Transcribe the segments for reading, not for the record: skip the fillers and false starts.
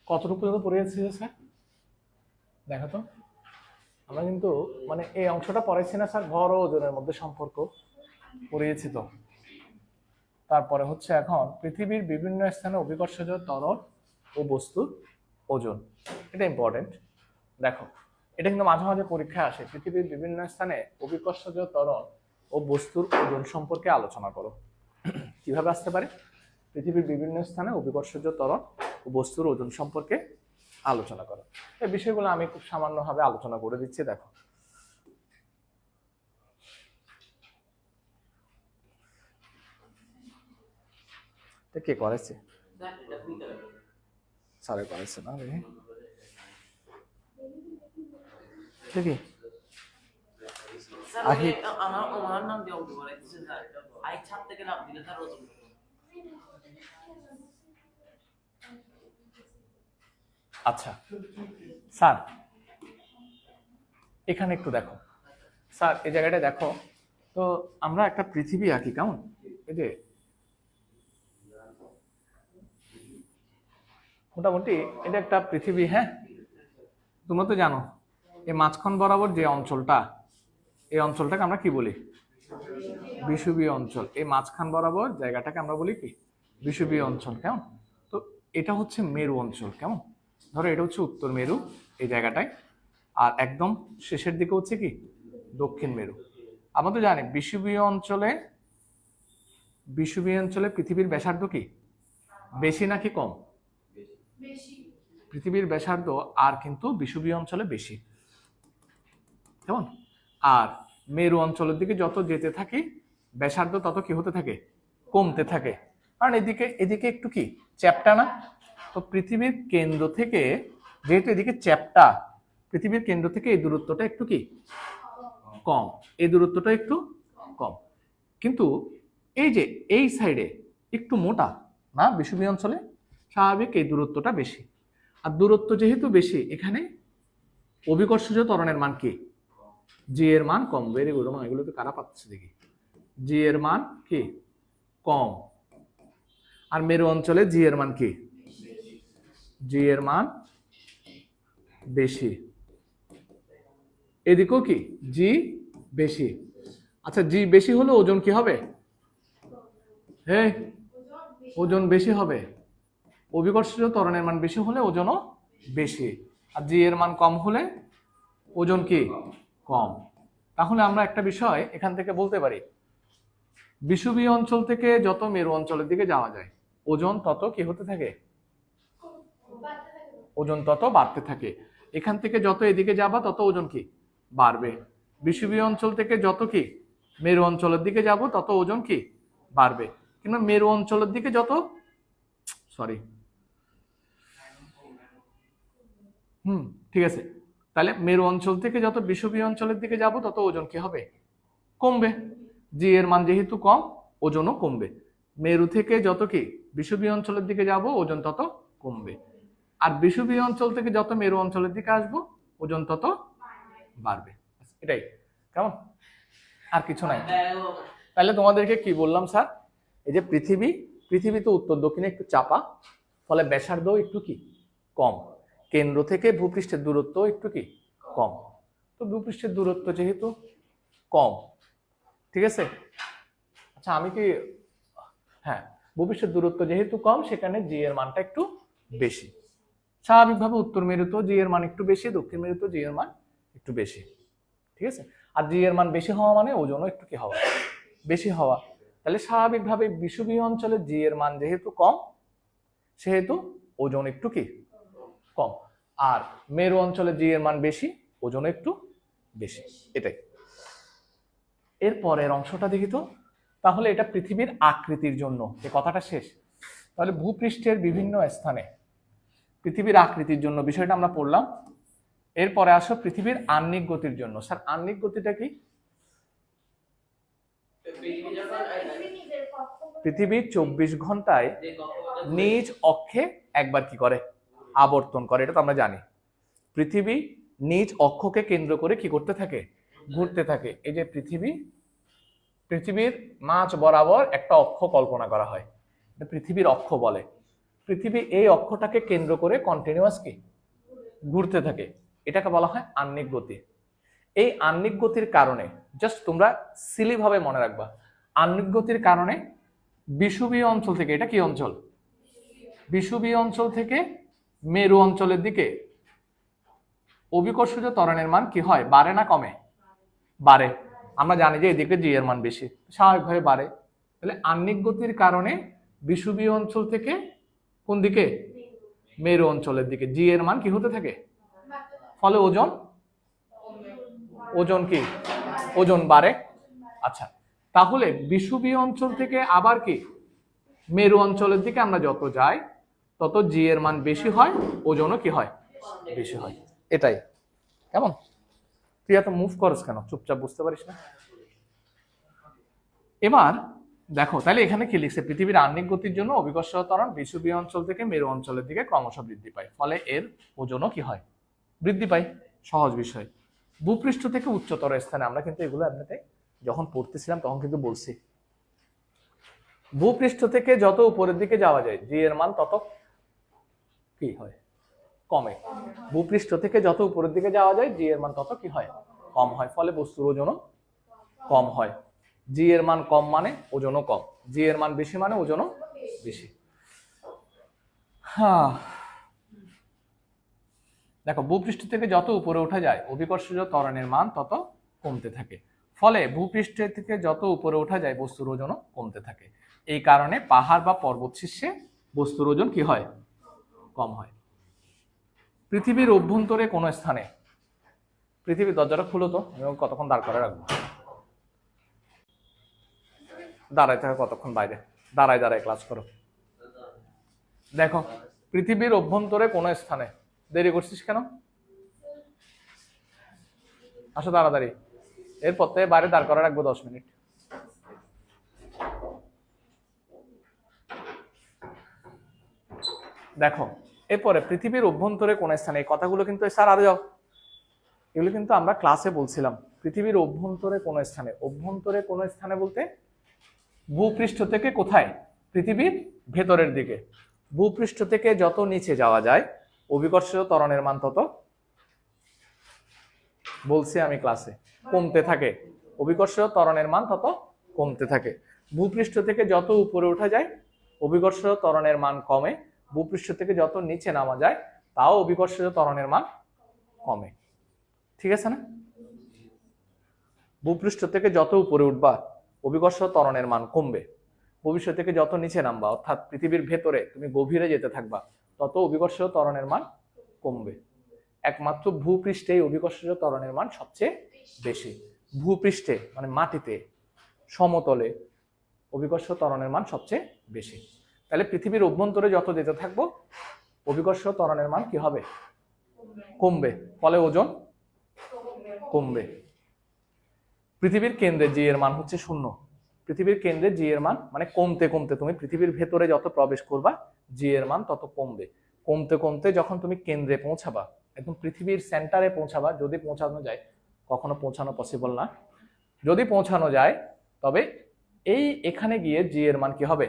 কতটুকু পর্যন্ত পড়িয়েছি স্যার? দেখো তো, আমরা কিন্তু মানে এই অংশটা পড়াইছি না স্যার, ভর ও ওজনের মধ্যে সম্পর্ক পড়িয়েছি তো। তারপরে হচ্ছে এখন পৃথিবীর বিভিন্ন স্থানে অভিকর্ষজ ত্বরণ ও বস্তুর ওজন, এটা ইম্পর্টেন্ট। দেখো, এটা কিন্তু মাঝে মাঝে পরীক্ষায় আসে, পৃথিবীর বিভিন্ন স্থানে অভিকর্ষজ ত্বরণ ও বস্তুর ওজন সম্পর্কে আলোচনা করো। কিভাবে আসতে পারে? পৃথিবীর বিভিন্ন স্থানে অভিকর্ষজ ত্বরণ ও বস্তুর ওজন সম্পর্কে আলোচনা করো। এই বিষয়গুলো আমি খুব সামান্যভাবে আলোচনা করে দিচ্ছি। দেখো, কে করেছে? স্যারে করেছে না? দেখি আচ্ছা স্যার, এখানে একটু দেখো স্যার, এই জায়গাটা দেখো তো, আমরা একটা পৃথিবী আঁকি, কেমন? এই যে মোটামুটি এটা একটা পৃথিবী, হ্যাঁ। তোমরা তো জানো এই মাঝখান বরাবর যে অঞ্চলটা, এই অঞ্চলটাকে আমরা কি বলি? বিষুবীয় অঞ্চল। এই মাঝখান বরাবর জায়গাটাকে আমরা বলি কি? বিষুবীয় অঞ্চল, কেমন? তো এটা হচ্ছে মেরু অঞ্চল, কেমন? ধরো এটা হচ্ছে উত্তর মেরু এই জায়গাটায়, আর একদম শেষের দিকে হচ্ছে কি? দক্ষিণ মেরু। আমরা তো জানি বিষুবীয় অঞ্চলে, বিষুবীয় অঞ্চলে পৃথিবীর ব্যাসার্ধ কি বেশি নাকি কম? পৃথিবীর ব্যাসার্ধ আর কিন্তু বিষুবীয় অঞ্চলে বেশি, কেমন? আর মেরু অঞ্চলের দিকে যত যেতে থাকি ব্যাসার্ধ তত কি হতে থাকে? কমতে থাকে, কারণ এদিকে এদিকে একটু কি চ্যাপ্টা না? তো পৃথিবীর কেন্দ্র থেকে যেহেতু এদিকে চ্যাপ্টা, পৃথিবীর কেন্দ্র থেকে এই দূরত্বটা একটু কি কম, এই দূরত্বটা একটু কম। কিন্তু এই যে এই সাইডে একটু মোটা না বিষুবীয় অঞ্চলে, স্বাভাবিক এই দূরত্বটা বেশি। আর দূরত্ব যেহেতু বেশি, এখানে অভিকর্ষজ ত্বরণের মান কি? জি এর মান কম। Very good. এগুলো তো কারা পাচ্ছে দেখি। জি এর মান কি? কম। আর মেরু অঞ্চলে জি এর মান কি? জি এর মান বেশি। এদিকেও কি জি বেশি। আচ্ছা, জি বেশি হলে ওজন কি হবে? হ্যাঁ, ওজন বেশি হবে। অভিকর্ষজ ত্বরণের মান বেশি হলে ওজনও বেশি, আর জি এর মান কম হলে ওজন কি? কম। তাহলে আমরা একটা বিষয় এখান থেকে বলতে পারি, বিষুবীয় অঞ্চল থেকে যত মেরু অঞ্চলের দিকে যাওয়া যায় ওজন তত কি হতে থাকে? ওজন তত বাড়তে থাকে। এখান থেকে যত এদিকে যাবা তত ওজন কি বাড়বে। বিষুবীয় অঞ্চল থেকে যত কি মেরু অঞ্চলের দিকে যাব তত ওজন কি বাড়বে। কিন্তু মেরু অঞ্চলের দিকে যত, সরি, ঠিক আছে, তাহলে মেরু অঞ্চল থেকে যত বিষুবীয় অঞ্চলের দিকে যাব তত ওজন কি হবে? কমবে। জি এর মান যেহেতু কম, ওজনও কমবে। মেরু থেকে যত কি বিষুবীয় অঞ্চলের দিকে যাব ওজন তত কমবে। আর বিষুবীয় অঞ্চল থেকে যত মেরু অঞ্চলের দিকে আসবো ওজন তত বাড়বে। এটাই, কেমন? আর কিছু নাই। তাহলে তোমাদেরকে কি বললাম স্যার? এই যে পৃথিবী, পৃথিবী তো উত্তর দক্ষিণে একটু চাপা, ফলে ব্যাসার্ধ একটু কি কম, কেন্দ্র থেকে ভূপৃষ্ঠের দূরত্ব একটু কি কম। তো ভূপৃষ্ঠের দূরত্ব যেহেতু কম, ঠিক আছে। আচ্ছা আমি কি, হ্যাঁ, ভূপৃষ্ঠের দূরত্ব যেহেতু কম সেখানে জি এর মানটা একটু বেশি। স্বাভাবিকভাবে উত্তর মেরুতেও জি এর মান একটু বেশি, দক্ষিণ মেরুতেও জি এর মান একটু বেশি, ঠিক আছে। আর জি এর মান বেশি হওয়া মানে ওজনও একটু কি হওয়া, বেশি হওয়া। তাহলে স্বাভাবিকভাবে বিষুবীয় অঞ্চলে জি এর মান যেহেতু কম সেহেতু ওজন একটু কি কম, আর মেরু অঞ্চলে জি এর মান বেশি, ওজন একটু বেশি। এটাই। এর পরের অংশটা দেখি তো। তাহলে এটা পৃথিবীর আকৃতির জন্য, এই কথাটা শেষ। তাহলে ভূপৃষ্ঠের বিভিন্ন স্থানে পৃথিবীর আকৃতির জন্য বিষয়টা আমরা পড়লাম। এরপরে আসো পৃথিবীর আহ্নিক গতির জন্য। স্যার আহ্নিক গতিটা কি? পৃথিবী 24 ঘন্টায় নিজ অক্ষে একবার কি করে? আবর্তন করে। এটা তো আমরা জানি। পৃথিবী নিজ অক্ষকে কেন্দ্র করে কি করতে থাকে? ঘুরতে থাকে। এই যে পৃথিবী, পৃথিবীর মাঝ বরাবর একটা অক্ষ কল্পনা করা হয়, এটা পৃথিবীর অক্ষ বলে। পৃথিবী এই অক্ষটাকে কেন্দ্র করে কন্টিনিউয়াস কি ঘুরতে থাকে, এটাকে বলা হয় আহ্নিক গতি। এই আহ্নিক গতির কারণে জাস্ট তোমরা সিলি ভাবে মনে রাখবা, আহ্নিক গতির কারণে বিষুবীয় অঞ্চল থেকে, এটা কি অঞ্চল, বিষুবীয় অঞ্চল থেকে মেরু অঞ্চলের দিকে অভিকর্ষজ ত্বরণের মান কি হয়, বাড়ে না কমে, বাড়ে। আমরা জানি যে এদিকে জি এর মান বেশি, স্বাভাবিকভাবে বাড়ে। তাহলে আহ্নিক গতির কারণে বিষুবীয় অঞ্চল থেকে কোন দিকে, মেরু অঞ্চলের দিকে জি এর মান কি হতে থাকে, ফলে ওজন, ওজন কি, ওজন বাড়ে। আচ্ছা, তাহলে বিষুবীয় অঞ্চল থেকে আবার কি মেরু অঞ্চলের দিকে আমরা যত যাই তত জি এর মান বেশি হয়, ওজনও কি হয়, বেশি হয়। এটাই। কেমন, তুই এত মুভ করস কেন, চুপচাপ বুঝতে পারিস না? এবার দেখো, তাহলে এখানে কি লিখছে, পৃথিবীর আহ্নিক গতির জন্য অভিকর্ষজ ত্বরণ বিষুবীয় অঞ্চল থেকে মেরু অঞ্চলের দিকে ক্রমশ বৃদ্ধি পায়, ফলে এর ওজনও কি হয়, বৃদ্ধি পায়। সহজ বিষয়। ভূপৃষ্ঠ থেকে উচ্চতর স্থানে, আমরা কিন্তু এগুলো এমনিতে যখন পড়তেছিলাম তখন কিন্তু বলছি, ভূপৃষ্ঠ থেকে যত উপরের দিকে যাওয়া যায় জি এর মান তত কি হয়, কমে। ভূপৃষ্ঠ থেকে যত উপরের দিকে যাওয়া যায় জি এর মান তত কি হয়, কম হয়, ফলে বস্তুর ওজনও কম হয়। জি এর মান কম মানে ওজনও কম, জি এর মান বেশি মানে ওজনও বেশি। হ্যাঁ, দেখো, ভূপৃষ্ঠ থেকে যত উপরে ওঠা যায় অভিকর্ষজ ত্বরণের মান তত কমতে থাকে, ফলে ভূপৃষ্ঠ থেকে যত উপরে ওঠা যায় বস্তুর ওজনও কমতে থাকে। এই কারণে পাহাড় বা পর্বত শীর্ষে বস্তুর ওজন কি হয়, কম হয়। পৃথিবীর অভ্যন্তরে কোন স্থানে, পৃথিবীর দরজাটা খুলো তো, আমি কতক্ষণ দাঁড় করে রাখবো, দাঁড়ায় থাকে কতক্ষণ বাইরে, দাঁড়ায় দাঁড়ায় ক্লাস করো। দেখো, পৃথিবীর অভ্যন্তরে কোন স্থানে, দেরি করছিস কেন, আসো তাড়াতাড়ি, এরপর থেকে বাইরে দাঁড় করে রাখবো 10 মিনিট। দেখো, এরপরে পৃথিবীর অভ্যন্তরে কোন স্থানে, এই কথাগুলো কিন্তু স্যার আরো যাও, এগুলো কিন্তু আমরা ক্লাসে বলছিলাম। পৃথিবীর অভ্যন্তরে কোন স্থানে, অভ্যন্তরে কোন স্থানে বলতে ভূপৃষ্ঠ থেকে কোথায়, পৃথিবীর ভেতরের দিকে। ভূপৃষ্ঠ থেকে যত নিচে যাওয়া যায় অভিকর্ষজ ত্বরণের মান তত, বলছি আমি ক্লাসে, কমতে থাকে। অভিকর্ষজ ত্বরণের মান তত কমতে থাকে। ভূপৃষ্ঠ থেকে যত উপরে ওঠা যায় অভিকর্ষজ ত্বরণের মান কমে, ভূপৃষ্ঠ থেকে যত নিচে নামা যায় তাও অভিকর্ষজ ত্বরণের মান কমে। ঠিক আছে না? ভূপৃষ্ঠ থেকে যত উপরে উঠবা অভিকর্ষজ ত্বরণের মান কমবে, ভবিষ্যৎ থেকে যত নিচে নামবা অর্থাৎ পৃথিবীর ভেতরে তুমি গভীরে যেতে থাকবা তত অভিকর্ষজ ত্বরণের মান কমবে। একমাত্র ভূপৃষ্ঠে অভিকর্ষজ ত্বরণের মান সবচেয়ে বেশি। ভূপৃষ্ঠে মানে মাটিতে, সমতলে অভিকর্ষজ ত্বরণের মান সবচেয়ে বেশি। তাহলে পৃথিবীর অভ্যন্তরে যত যেতে থাকবো অভিকর্ষজ ত্বরণের মান কি হবে, কমবে, ফলে ওজন কমবে। পৃথিবীর কেন্দ্রে জি এর মান হচ্ছে 0। পৃথিবীর কেন্দ্রে জি এর মান মানে কমতে কমতে তুমি পৃথিবীর ভেতরে যত প্রবেশ করবা জি এর মান তত কমবে। কমতে কমতে যখন তুমি কেন্দ্রে পৌঁছাবা, একদম পৃথিবীর সেন্টারে পৌঁছাবা, যদি পৌঁছানো যায়, কখনো পৌঁছানো পসিবল না, যদি পৌঁছানো যায় তবে এই এখানে গিয়ে জি এর মান কি হবে,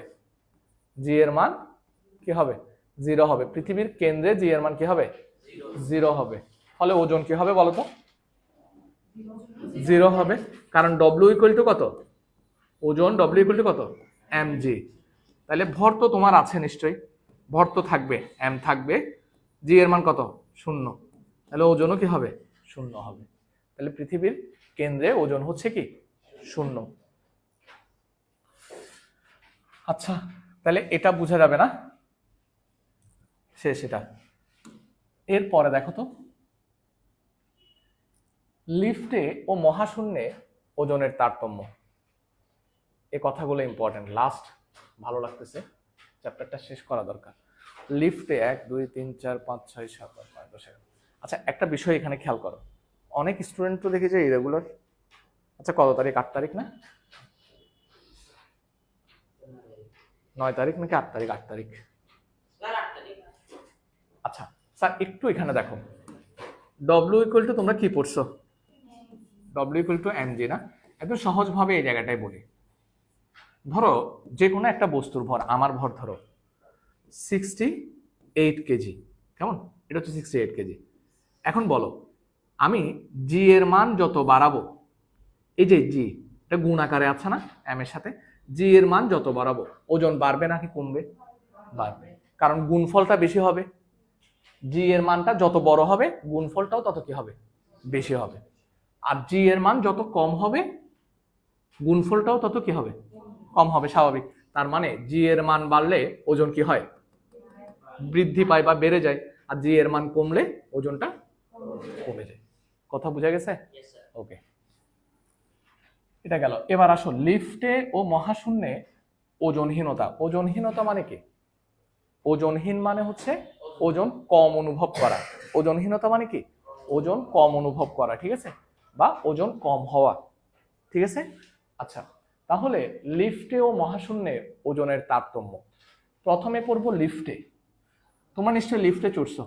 জি এর মান কি হবে, 0 হবে। পৃথিবীর কেন্দ্রে জি এর মান কি হবে, 0 হবে। ফলে ওজন কি হবে বলতো, 0 হবে। কারণ ডব্লিউ ইকুয়াল টু কত, ওজন ডব্লিউ ইকুয়াল টু কত, mg। তাহলে ভর তো তোমার আছে নিশ্চয়ই, ভর তো থাকবে, m থাকবে, জি এর মান কত, 0। তাহলে ওজনও কি হবে, 0 হবে। তাহলে পৃথিবীর কেন্দ্রে ওজন হচ্ছে কি 0। আচ্ছা, তাহলে এটা বোঝা যাবে না, শেষ এটা। এরপরে দেখো তো, লিফটে ও মহাশূন্যে ওজনের তারতম্য, এই কথাগুলো ইম্পর্টেন্ট, লাস্ট ভালো লাগতেছে, চ্যাপ্টারটা শেষ করা দরকার। লিফটে 1 2 3 4 5 6 7 8 9 10। আচ্ছা, একটা বিষয় এখানে খেয়াল করো, অনেক স্টুডেন্ট তো দেখেছে ইরেগুলার। আচ্ছা, কত তারিখ, 8 তারিখ না, 9 তারিখ নাকি 8 তারিখ, 8 তারিখ। আচ্ছা স্যার, একটু এখানে দেখো, ডব্লিউ ইকুয়াল টু তোমরা কি পড়ছো, ডব্লিউ ইকুয়াল টু mg না। একদম সহজভাবে এই জায়গাটায় বলি, ধরো যে কোনো একটা বস্তুর ভর, আমার ভর ধরো, 68 কেজি। কেমন? এটা হচ্ছে 68 কেজি। এখন বলো, আমি জি এর মান যত বাড়াবো, এই যে জি, এটা গুণ আকারে আছে না এম এর সাথে, জি এর মান যত বাড়াবো ওজন বাড়বে নাকি কমবে? বাড়বে, কারণ গুণফলটা বেশি হবে। জি এর মানটা যত বড় হবে গুণফলটাও তত কি হবে? বেশি হবে। আর জি এর মান যত কম হবে গুণফলটাও তত কি হবে? কম হবে, স্বাভাবিক। তার মানে জি এর মান বাড়লে ওজন কি হয়? বৃদ্ধি পায় বা বেড়ে যায়। আর জি এর মান কমলে ওজনটা কমে যায়। কথা বোঝা গেছে? ওকে, এটা গেল। এবার আসো লিফটে ও মহাশূন্যে ওজনহীনতা। ওজনহীনতা মানে কি? ওজনহীন মানে হচ্ছে ওজন কম অনুভব করা। ওজনহীনতা মানে কি? ওজন কম অনুভব করা, ঠিক আছে, বা ওজন কম হওয়া, ঠিক আছে। আচ্ছা, তাহলে লিফটে ও মহাশূন্যে ওজনের তারতম্য। প্রথমে পড়বো লিফটে। তোমরা নিশ্চয়ই লিফটে চড়ছো।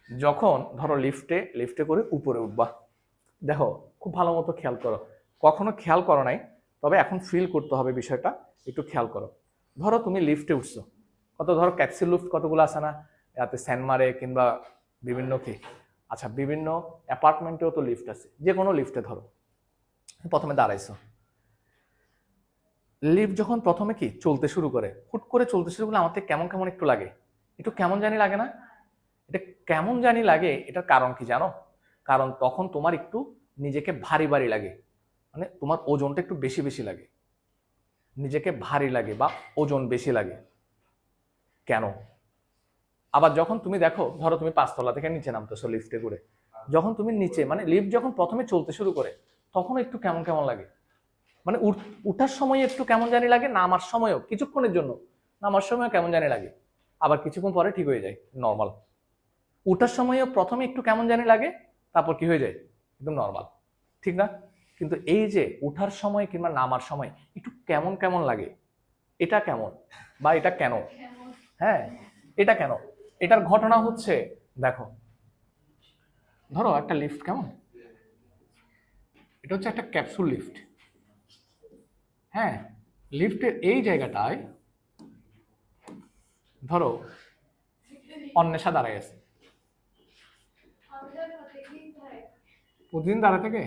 যখন ধরো লিফটে করে উপরে উঠবা, দেখো খুব ভালো মতো খেয়াল করো, কখনো খেয়াল করো নাই, তবে এখন ফিল করতে হবে বিষয়টা, একটু খেয়াল করো। ধরো তুমি লিফটে উঠছো, ধরো ক্যাপসুল লিফট কতগুলো আছে না, যাতে সেনমারে কিংবা বিভিন্ন কি, আচ্ছা বিভিন্ন অ্যাপার্টমেন্টেও তো লিফট আছে, যে কোনো লিফটে ধরো প্রথমে দাঁড়াইছো। লিফট যখন প্রথমে কি চলতে শুরু করে, হুট করে চলতে শুরু করলে আমাদের কেমন কেমন একটু লাগে, একটু কেমন জানি লাগে না? এটা কেমন জানি লাগে, এটার কারণ কি জানো? কারণ তখন তোমার একটু নিজেকে ভারী ভারী লাগে, মানে তোমার ওজনটা একটু বেশি বেশি লাগে, নিজেকে ভারী লাগে বা ওজন বেশি লাগে। কেন? আবার যখন তুমি দেখো, ধরো তুমি 5 তলা থেকে নিচে নামতেছো লিফটে করে, যখন তুমি নিচে মানে লিফট যখন প্রথমে চলতে শুরু করে তখন একটু কেমন কেমন লাগে, মানে উঠার সময় একটু কেমন জানি লাগে, নামার সময়ও কিছুক্ষণের জন্য, নামার সময়ও কেমন জানি লাগে, আবার কিছুক্ষণ পরে ঠিক হয়ে যায় নর্মাল। উঠার সময়ও প্রথমে একটু কেমন জানি লাগে, তারপর কি হয়ে যায়? একদম নর্মাল, ঠিক না? কিন্তু এই যে উঠার সময় কিংবা নামার সময় একটু কেমন কেমন লাগে, এটা কেমন বা এটা কেন? হ্যাঁ, এটা কেন? এটার ঘটনা হচ্ছে, দেখো ধরো একটা লিফট, কেমন, এটা হচ্ছে একটা ক্যাপসুল লিফট। হ্যাঁ, লিফটের এই জায়গাটায় ধরো অন্বেষা দাঁড়ায় আছে, প্রতিদিন দাঁড়ায় থাকে।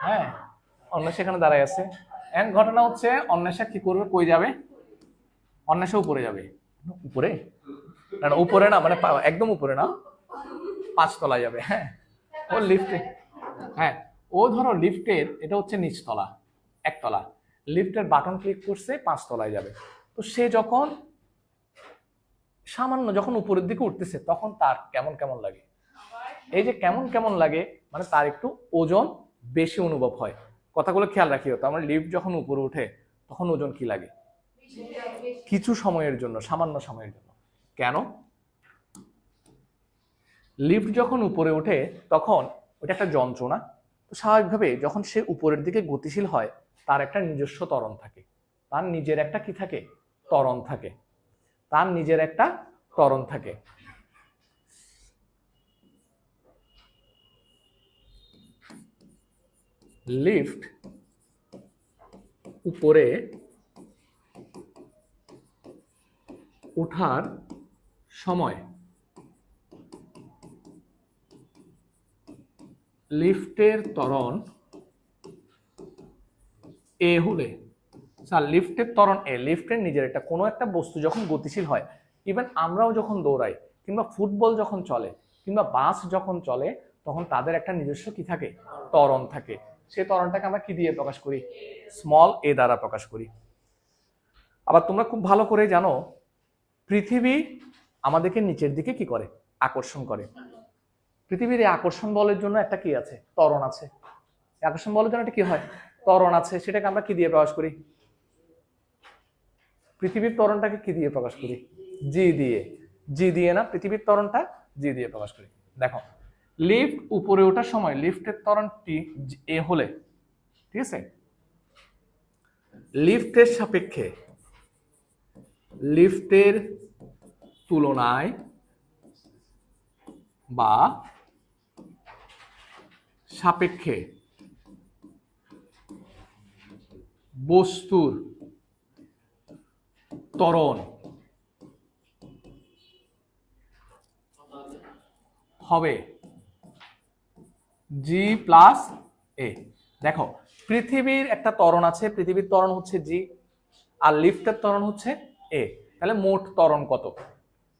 হ্যাঁ, অন্বেষা এখানে দাঁড়ায় আছে। এন্ড ঘটনা হচ্ছে অন্বেষা কি করবে, কই যাবে? অন্বেষা উপরে যাবে। উপরে না, উপরে না, মানে একদম উপরে না, 5 তলায় যাবে। হ্যাঁ, ও লিফটে, হ্যাঁ ও ধরো লিফটের এটা হচ্ছে নিচতলা, 1 তলা, লিফটের বাটন ক্লিক করছে, 5 তলায় যাবে। তো সে যখন সামান্য যখন উপরের দিকে উঠতেছে তখন তার কেমন কেমন লাগে। এই যে কেমন কেমন লাগে মানে তার একটু ওজন বেশি অনুভব হয়। কথাগুলো খেয়াল রাখিও। তো আমার লিফট যখন উপরে উঠে তখন ওজন কি লাগে? কিছু সময়ের জন্য, সামান্য সময়ের জন্য। কেন? লিফট যখন উপরে ওঠে তখন ওটা একটা যন্ত্রণা, তো স্বাভাবিকভাবে যখন সে উপরের দিকে গতিশীল হয় তার একটা নিজস্ব ত্বরণ থাকে, তার নিজের একটা কি থাকে? ত্বরণ থাকে, তার নিজের একটা ত্বরণ থাকে। লিফট উপরে ওঠার সময় লিফটের ত্বরণ এ হলে, স্যার লিফটের ত্বরণ এ, লিফটের নিজের একটা কোনো একটা বস্তু যখন গতিশীল হয়, ইভেন আমরাও যখন দৌড়াই কিংবা ফুটবল যখন চলে কিংবা বাস যখন চলে তখন তাদের একটা নিজস্ব কি থাকে? ত্বরণ থাকে। সেই ত্বরণটাকে আমরা কি দিয়ে প্রকাশ করি? স্মল এ দ্বারা প্রকাশ করি। আবার তোমরা খুব ভালো করে জানো পৃথিবী আমাদেরকে নিচের দিকে কি করে? আকর্ষণ করে। পৃথিবীর এই আকর্ষণ বলের জন্য একটা কি আছে? ত্বরণ আছে। আকর্ষণ বলের জন্য একটা কি হয়? ত্বরণ আছে। সেটাকে আমরা কি দিয়ে প্রকাশ করি? পৃথিবীর ত্বরণটাকে কি দিয়ে প্রকাশ করি? জি দিয়ে। জি দিয়ে না, পৃথিবীর ত্বরণটা জি দিয়ে প্রকাশ করি। দেখো লিফট উপরে ওঠার সময় লিফটের ত্বরণটি এ হলে, ঠিক আছে, লিফটের সাপেক্ষে, লিফটের তুলনায় বা সাপেক্ষে বস্তুর ত্বরণ হবে জি প্লাস এ। দেখো পৃথিবীর একটা ত্বরণ আছে, পৃথিবীর ত্বরণ হচ্ছে জি, আর লিফটের ত্বরণ হচ্ছে এ। তাহলে মোট ত্বরণ কত?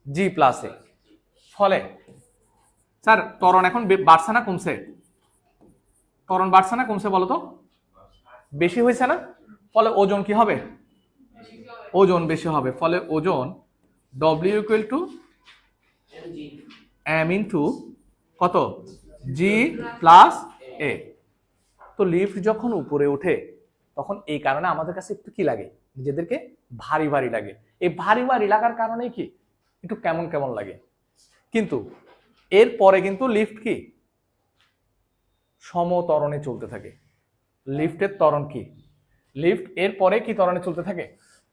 জি প্লাস এ। ফলে স্যার ত্বরণ এখন বাড়ছে না কমছে? ত্বরণ বাড়ছে না কমছে বলো তো? বেশি হয়েছে না? ফলে ওজন কি হবে? ওজন বেশি হবে। ফলে ওজন W equal to M into কত? G plus A. তো লিফট যখন উপরে ওঠে তখন এই কারণে আমাদের কাছে একটু কি লাগে, নিজেদেরকে ভারী ভারী লাগে। এই ভারী ভারী লাগার কারণে কি একটু কেমন কেমন লাগে। কিন্তু এরপরে কিন্তু লিফট কি সমত্বরণে চলতে থাকে। লিফটের ত্বরণ কি? লিফট এর পরে কি ত্বরণে চলতে থাকে?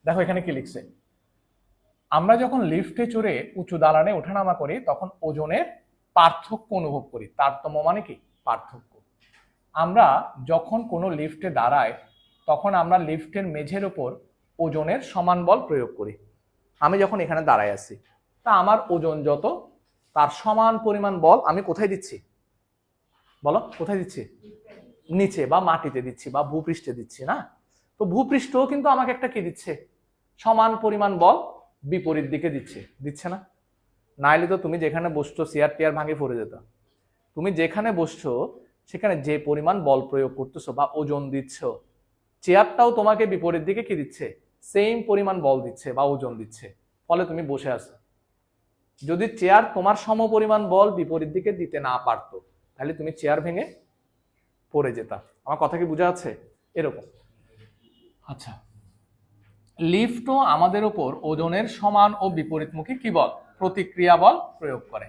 দেখো এখানে কি লিখছে, আমরা যখন লিফটে চড়ে উঁচু দালানে ওঠানামা করি তখন ওজনের পার্থক্য অনুভব করি। তারতম্য মানে কি? পার্থক্য। আমরা যখন কোনো লিফটে দাঁড়াই তখন আমরা লিফটের মেঝের উপর ওজনের সমান বল প্রয়োগ করি। আমি যখন এখানে দাঁড়ায় আছি, তা আমার ওজন যত, তার সমান পরিমাণ বল আমি কোথায় দিচ্ছি? বলো কোথায় দিচ্ছি? নিচে বা মাটিতে দিচ্ছি বা ভূপৃষ্ঠে দিচ্ছি না? তো ভূপৃষ্ঠও কিন্তু আমাকে একটা কি দিচ্ছে? সমান পরিমাণ বল বিপরীত দিকে দিচ্ছে, দিচ্ছে না? নাইলে তো তুমি যেখানে বসছো চেয়ার টেয়ার ভাঙে পড়ে যেত। তুমি যেখানে বসছো সেখানে যে পরিমাণ বল প্রয়োগ করতেছো বা ওজন দিচ্ছ, চেয়ারটাও তোমাকে বিপরীত দিকে কি দিচ্ছে? সেম পরিমাণ বল দিচ্ছে বা ওজন দিচ্ছে। ফলে তুমি বসে আছো। যদি চেয়ার তোমার সম পরিমাণ বল বিপরীত দিকে দিতে না পারতো তাহলে তুমি চেয়ার ভেঙে পড়ে যেতা। আমার কথা কি বোঝা যাচ্ছে? এরকম। আচ্ছা, লিফটও আমাদের উপর ওজনের সমান ও বিপরীতমুখী কি বল? প্রতিক্রিয়া বল প্রয়োগ করে।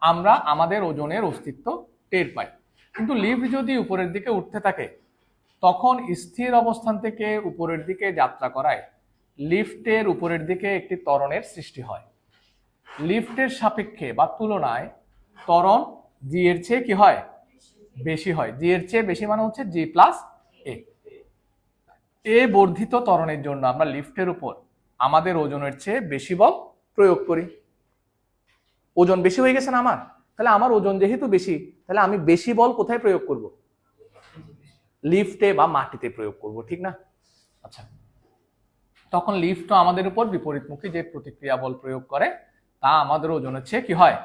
আমরা আমাদের ওজনের অস্তিত্ব টের পাই। কিন্তু লিফট যদি উপরের দিকে উঠতে থাকে তখন স্থির অবস্থান থেকে উপরের দিকে যাত্রা করায় লিফটের উপরের দিকে একটি ত্বরণের সৃষ্টি হয়। লিফটের সাপেক্ষে বা তুলনায় ত্বরণ জি এর চেয়ে কি হয়? বেশি হয়। জি এর চেয়ে বেশি মানে হচ্ছে জি প্লাস এ। এ বর্ধিত ত্বরণের জন্য আমরা লিফটের উপর আমাদের ওজনের চেয়ে বেশি বল প্রয়োগ করি। ওজন বেশি হয়ে গেছে না আমার? তাহলে আমার ওজন যেহেতু বেশি, তাহলে আমি বেশি বল কোথায় প্রয়োগ করব? লিফটে বা মাটিতে প্রয়োগ করব, ঠিক না? আচ্ছা, তখন লিফটও আমাদের উপর বিপরীতমুখী যে প্রতিক্রিয়া বল প্রয়োগ করে তা আমাদের ওজনের চেয়ে কি হয়?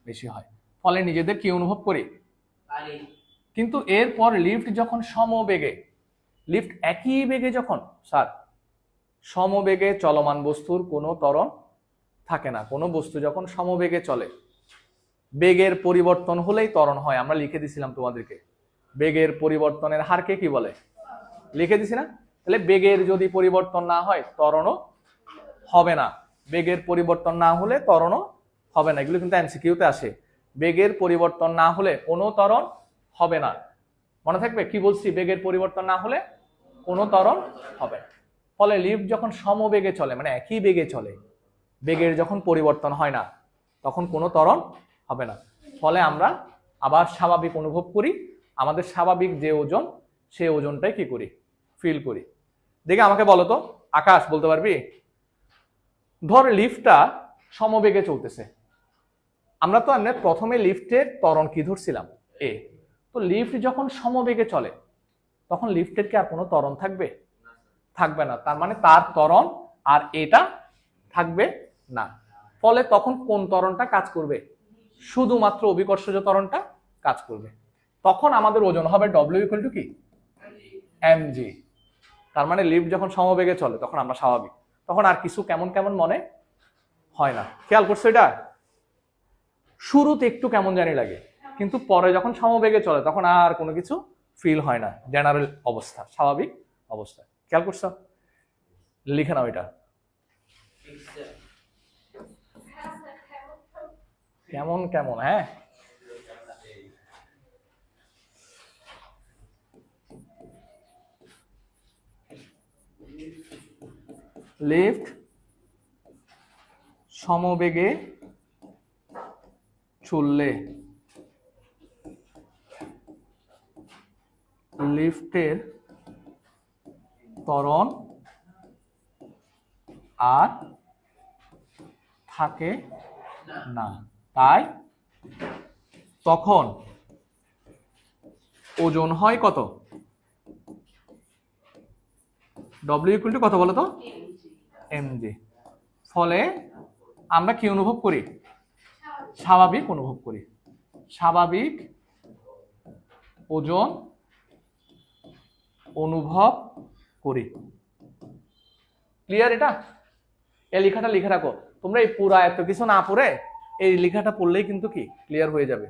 বেশি হয়। ফলে নিজেদের কি অনুভব করি? কিন্তু এরপর লিফট যখন সমবেগে, লিফট একই বেগে যখন, স্যার সমবেগে চলমান বস্তুর কোনো ত্বরণ থাকে না। কোনো বস্তু যখন সমবেগে চলে, বেগের পরিবর্তন হলেই ত্বরণ হয়। আমরা লিখে দিছিলাম তোমাদেরকে, বেগের পরিবর্তনের হারকে কি বলে? লিখে দিছি না? তাহলে বেগের যদি পরিবর্তন না হয় ত্বরণও হবে না। বেগের পরিবর্তন না হলে ত্বরণও হবে না। এগুলো কিন্তু এমসিকিউতে আসে। বেগের পরিবর্তন না হলে কোনো ত্বরণ হবে না। মনে থাকবে কি বলছি? বেগের পরিবর্তন না হলে কোনো ত্বরণ হবে না। ফলে লিফট যখন সমবেগে চলে মানে একই বেগে চলে, বেগের যখন পরিবর্তন হয় না তখন কোনো ত্বরণ হবে না। ফলে আমরা আবার স্বাভাবিক অনুভব করি। আমাদের স্বাভাবিক যে ওজন, সেই ওজনটাই কি করি? ফিল করি। দেখে আমাকে বলো তো আকাশ, বলতে পারবি? ধর লিফটটা সমবেগে চলতেছে। আমরা তো প্রথমে লিফটের ত্বরণ কি ধরছিলাম? এ। তো লিফট যখন সমবেগে চলে তখন লিফটের কি আর কোনো ত্বরণ থাকবে? থাকবে না। তার মানে তার ত্বরণ আর এটা থাকবে না। ফলে তখন কোন ত্বরণটা কাজ করবে? শুধুমাত্র অভিকর্ষজ ত্বরণটা কাজ করবে। তখন আমাদের ওজন হবে ডব্লিউ ইকুয়াল টু কি? mg। তার মানে লিফট যখন সমবেগে চলে তখন আমরা স্বাভাবিক, তখন আর কিছু কেমন কেমন মনে হয় না। খেয়াল করছো এটা? শুরুতে একটু কেমন জানি লাগে, কিন্তু পরে যখন সমবেগে চলে তখন আর কোনো কিছু ফিল হয় না। জেনারেল অবস্থা, স্বাভাবিক অবস্থা। খেয়াল করছো? লিখে নাও এটা। কেমন কেমন? হ্যাঁ, লিফট সমবেগে চললে লিফটের ত্বরণ আর থাকে না, তাই তখন ওজন হয় কত? ডব্লিউ ইকুয়াল টু কত বলো তো? এমজি। ফলে আমরা কি অনুভব করি? স্বাভাবিক অনুভব করি। স্বাভাবিক ওজন অনুভব করি। ক্লিয়ার? এটা এই লেখাটা লিখে রাখো। তোমরা এই পুরা এত কিছু না পড়ে এই লেখাটা পড়লেই কিন্তু কি ক্লিয়ার হয়ে যাবে।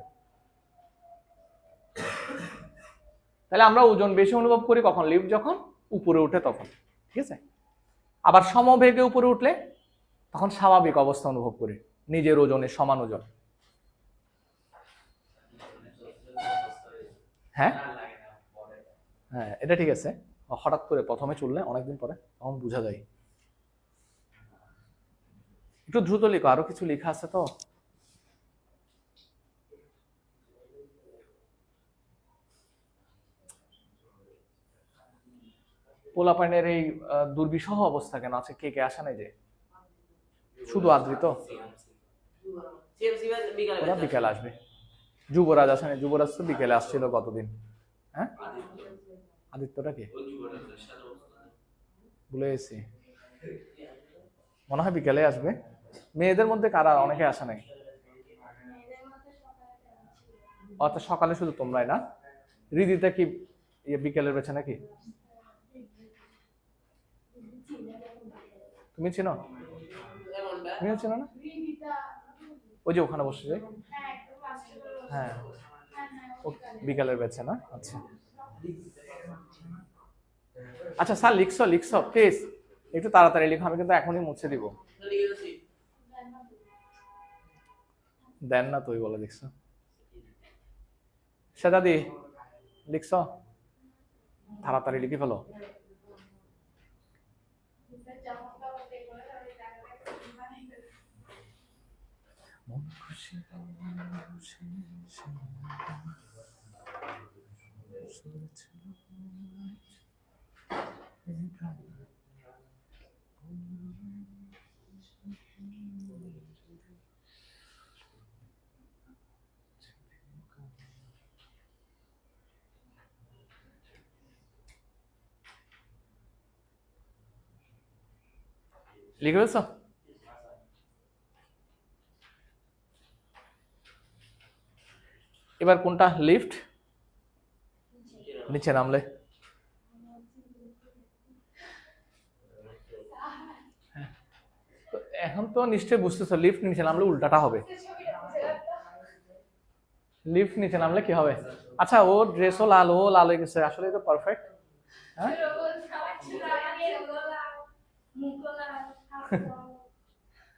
তাহলে আমরা ওজন বেশি অনুভব করি কখন? লিফট যখন উপরে উঠে তখন, ঠিক আছে? আবার সমবেগে উপরে উঠলে তখন স্বাভাবিক অবস্থা অনুভব করি, নিজের ওজনের সমান ওজন। হ্যাঁ হ্যাঁ, এটা ঠিক আছে। হঠাৎ করে প্রথমে চললে অনেকদিন পরে তখন বোঝা যায়। একটু দ্রুত লিখো, আরো কিছু লেখা আছে তো। পোলাপাইনের এই দুর্বিষহ অবস্থা কেন আছে? কে কে আসা নাই যে? শুধু আদ্রিত? ওরা বিকেলে আসবে। যুবরাজ আসে নাই? যুবরাজ তো বিকেলে আসছিল কতদিন। হ্যাঁ, আদিত্যটা কে ভুলে গেছি, মনে হয় বিকেলে আসবে। মেয়েদের মধ্যে কারা অনেকে আসা নাই? অর্থাৎ সকালে শুধু তোমরাই না? রিদিতা কি বিকেলের বেছে নাকি? তুমি চিনো? তুমিও চিনো না? ওই যে ওখানে বসে যায়। হ্যাঁ, বিকালের বেছে না? আচ্ছা আচ্ছা স্যার, লিখছো লিখছো প্লিজ একটু তাড়াতাড়ি লিখো, আমি কিন্তু এখনই মুছে দিব। দেন না তুই বলে লিখছো? সেদাদি লিখছো? তাড়াতাড়ি লিখে ফেলো। লিখে ফেলছো? এবার কোনটা লিফট? নিচে নামলে এখন তো নিশ্চয়ই বুঝতেছো লিফট নিচে নামলে উল্টাটা হবে। লিফট নিচে নামলে কি হবে? আচ্ছা, ও ড্রেসও লাল, ও লাল হয়ে গেছে, আসলে তো পারফেক্ট।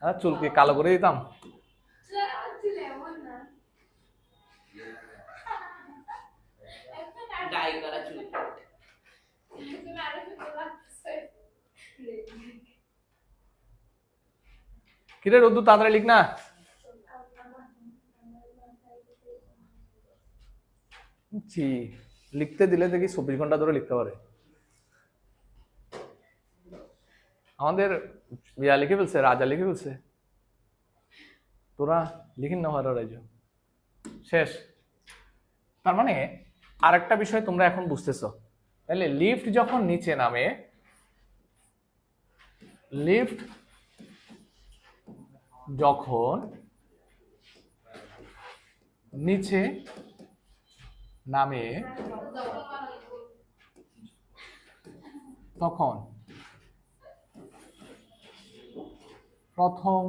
হ্যাঁ, চুল কি কালো করে দিতাম? কিরে রোদ্দু, তাড়াতাড়ি লিখ না। জি, লিখতে দিলে দেখি 24 ঘন্টা ধরে লিখতে পারে। আমাদের ইয়া লিখে ফেলছে, রাজা লিখে ফেলছে। তোরা লিখিন না হওয়ার রাজ্য শেষ। তার মানে আরেকটা বিষয় তোমরা এখন বুঝতেছো। তাহলে লিফট যখন নিচে নামে, লিফট যখন নিচে নামে তখন প্রথম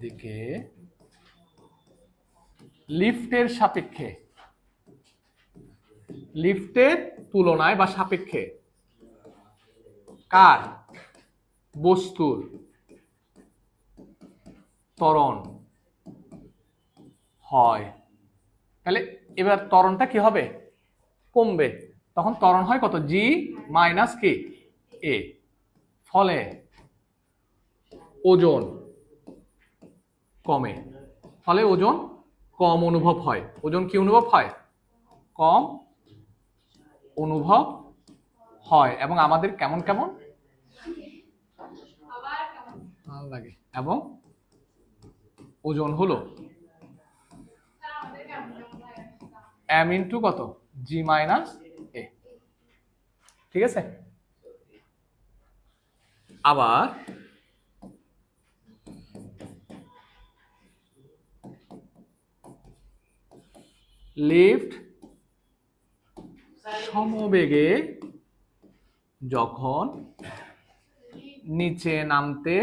দিকে লিফটের সাপেক্ষে, লিফটের তুলনায় বা সাপেক্ষে কার? বস্তুর ত্বরণ হয়। তাহলে এবার ত্বরণটা কি হবে? কমবে। তখন ত্বরণ হয় কত? জি মাইনাস কি এ। ফলে ওজন কমে। ফলে ওজন কম অনুভব হয়। ওজন কি অনুভব হয়? কম অনুভব হয় এবং আমাদের কেমন কেমন ভালো লাগে, এবং ওজন হলো m ইন্টু কত g মাইনাস a। ঠিক আছে, আবার লিফট সমবেগে যখন নিচে নামতে,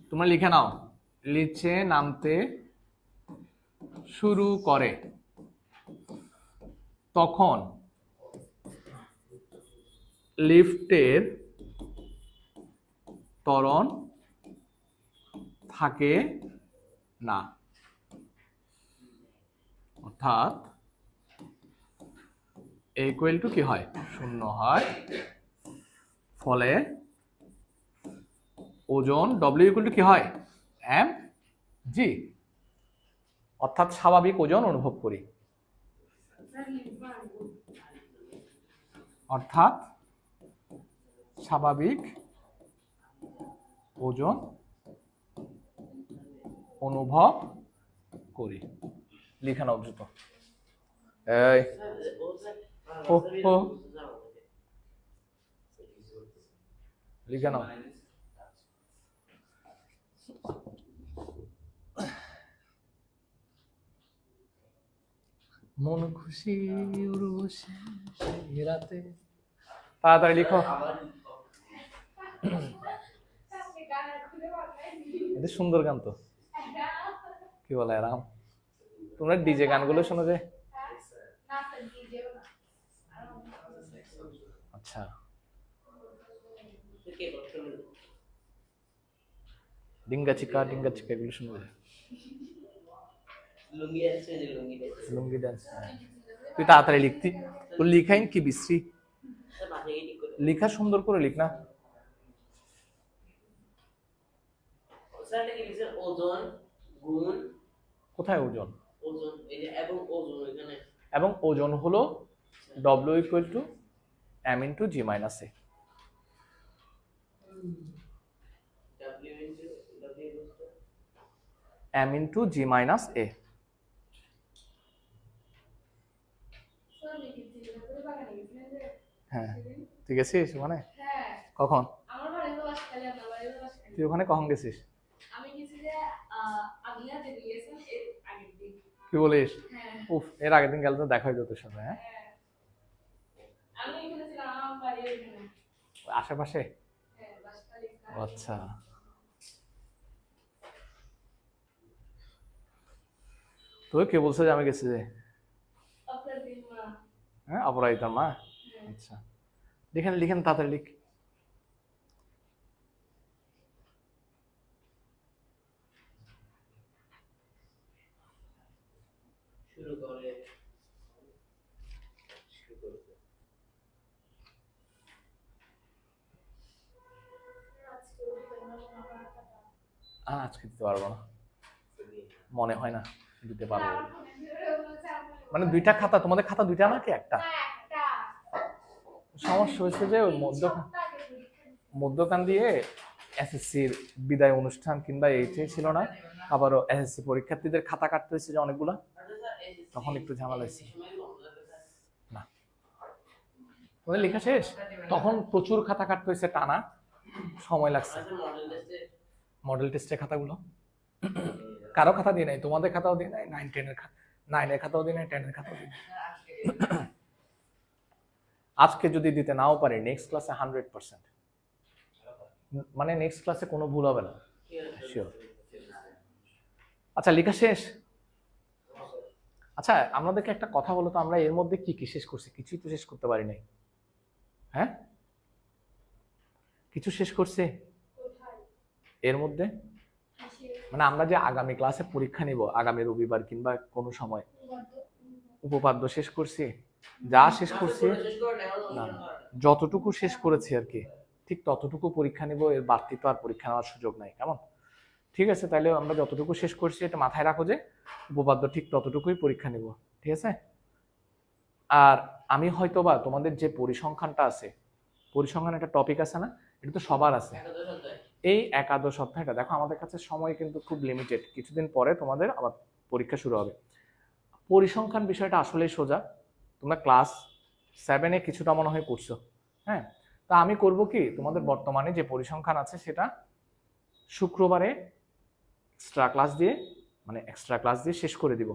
তোমরা লিখে নাও, নিচে নামতে শুরু করে তখন লিফটের ত্বরণ থাকে না, অর্থাৎ ইকুয়াল টু কি হয়, শূন্য হয়। ফলে ওজন ডব্লিউ ইকুয়াল টু কি হয়, এম জি, অর্থাৎ স্বাভাবিক ওজন অনুভব করি, অর্থাৎ স্বাভাবিক ওজন অনুভব করি। লিখে নাও দ্রুত, এই লিখে নাও। মন খুশি উড়বসে সেই রাতে, তাড়াতাড়ি লিখো। এটা সুন্দর গান তো, কি বলে আরাম। তোমরা ডিজে গানগুলো শোনো যে? আচ্ছা, ডিঙ্গা চিকা এগুলো শোনো যে? লুঙ্গি ডান্স। তুই তাড়াতাড়ি লিখতি, তোর লিখাইন কি বিশ্রী, লিখা সুন্দর করে লিখ না। কোথায় ওজন? এবং ওজন হলো W equal to M into G minus A. M into G minus A. হ্যাঁ, তুই গেছিস ওখানে কখন? তুই ওখানে কখন গেছিস? কি বলিস? উফ, এর আগের দিন গেলে তো দেখা হইতো তোর সাথে। হ্যাঁ, আশেপাশে। আচ্ছা, তো কে বলছে যে আমি গেছি যে? হ্যাঁ, অপরাজিতার মা। আচ্ছা, লিখেন লিখেন, তাড়াতাড়ি লিখ। আজকে দিতে পারবো না, মনে হয় না দিতে পারবো। মানে দুইটা খাতা, তোমাদের খাতা দুইটা নাকি একটা? সমস্যা হয়েছে যে ওই মধ্যখান দিয়ে এসএসসির বিদায় অনুষ্ঠান কিংবা এইটাই ছিল না, আবারও এসএসসি পরীক্ষার্থীদের খাতা কাটতে হয়েছে যে অনেকগুলা, তখন একটু ঝামেলা হয়েছে। না, তোমাদের লেখা শেষ, তখন প্রচুর খাতা কাটতে হয়েছে, টানা সময় লাগছে। মডেল টেস্টের খাতাগুলো কারো খাতা দিয়ে নাই, তোমাদের খাতাও দিয়ে নাই, 9-10 এর খাতাও দিয়ে নাই, 10-এর খাতাও দিয়ে নাই। আজকে যদি দিতে নাও পারে, নেক্সট ক্লাসে 100%, মানে নেক্সট ক্লাসে কোনো ভুল হবে না, শিওর। আচ্ছা, লেখা শেষ? আচ্ছা, আমাদেরকে একটা কথা বলো তো, আমরা এর মধ্যে কি কি শেষ করছি? কিছুই তো শেষ করতে পারি নাই। হ্যাঁ, কিছু শেষ করছে এর মধ্যে? মানে আমরা যে আগামী ক্লাসে পরীক্ষা নিব, আগামী রবিবার কিংবা কোনো সময়, উপপাদ্য শেষ করছি? যা শেষ করছি না, যতটুকু শেষ করেছি আর কি, ঠিক ততটুকু পরীক্ষা নিব, এর বাড়তি তো আর পরীক্ষা নেওয়ার সুযোগ নাই। কেমন? ঠিক আছে, তাহলে আমরা যতটুকু শেষ করছি এটা মাথায় রাখো যে উপপাদ্য ঠিক ততটুকুই পরীক্ষা নিব। ঠিক আছে, আর আমি হয়তোবা তোমাদের যে পরিসংখ্যানটা আছে, পরিসংখ্যান একটা টপিক আছে না, এটা তো সবার আছে। এই একাদশ অধ্যায়টা দেখো, আমাদের কাছে সময় কিন্তু খুব লিমিটেড, কিছুদিন পরে তোমাদের আবার পরীক্ষা শুরু হবে। পরিসংখ্যান বিষয়টা আসলেই সোজা, তোমরা ক্লাস 7-এ কিছুটা মনে হয় করছো। হ্যাঁ, তা আমি করব কি, তোমাদের বর্তমানে যে পরিসংখ্যান আছে সেটা শুক্রবারে এক্সট্রা ক্লাস দিয়ে, মানে এক্সট্রা ক্লাস দিয়ে শেষ করে দিব।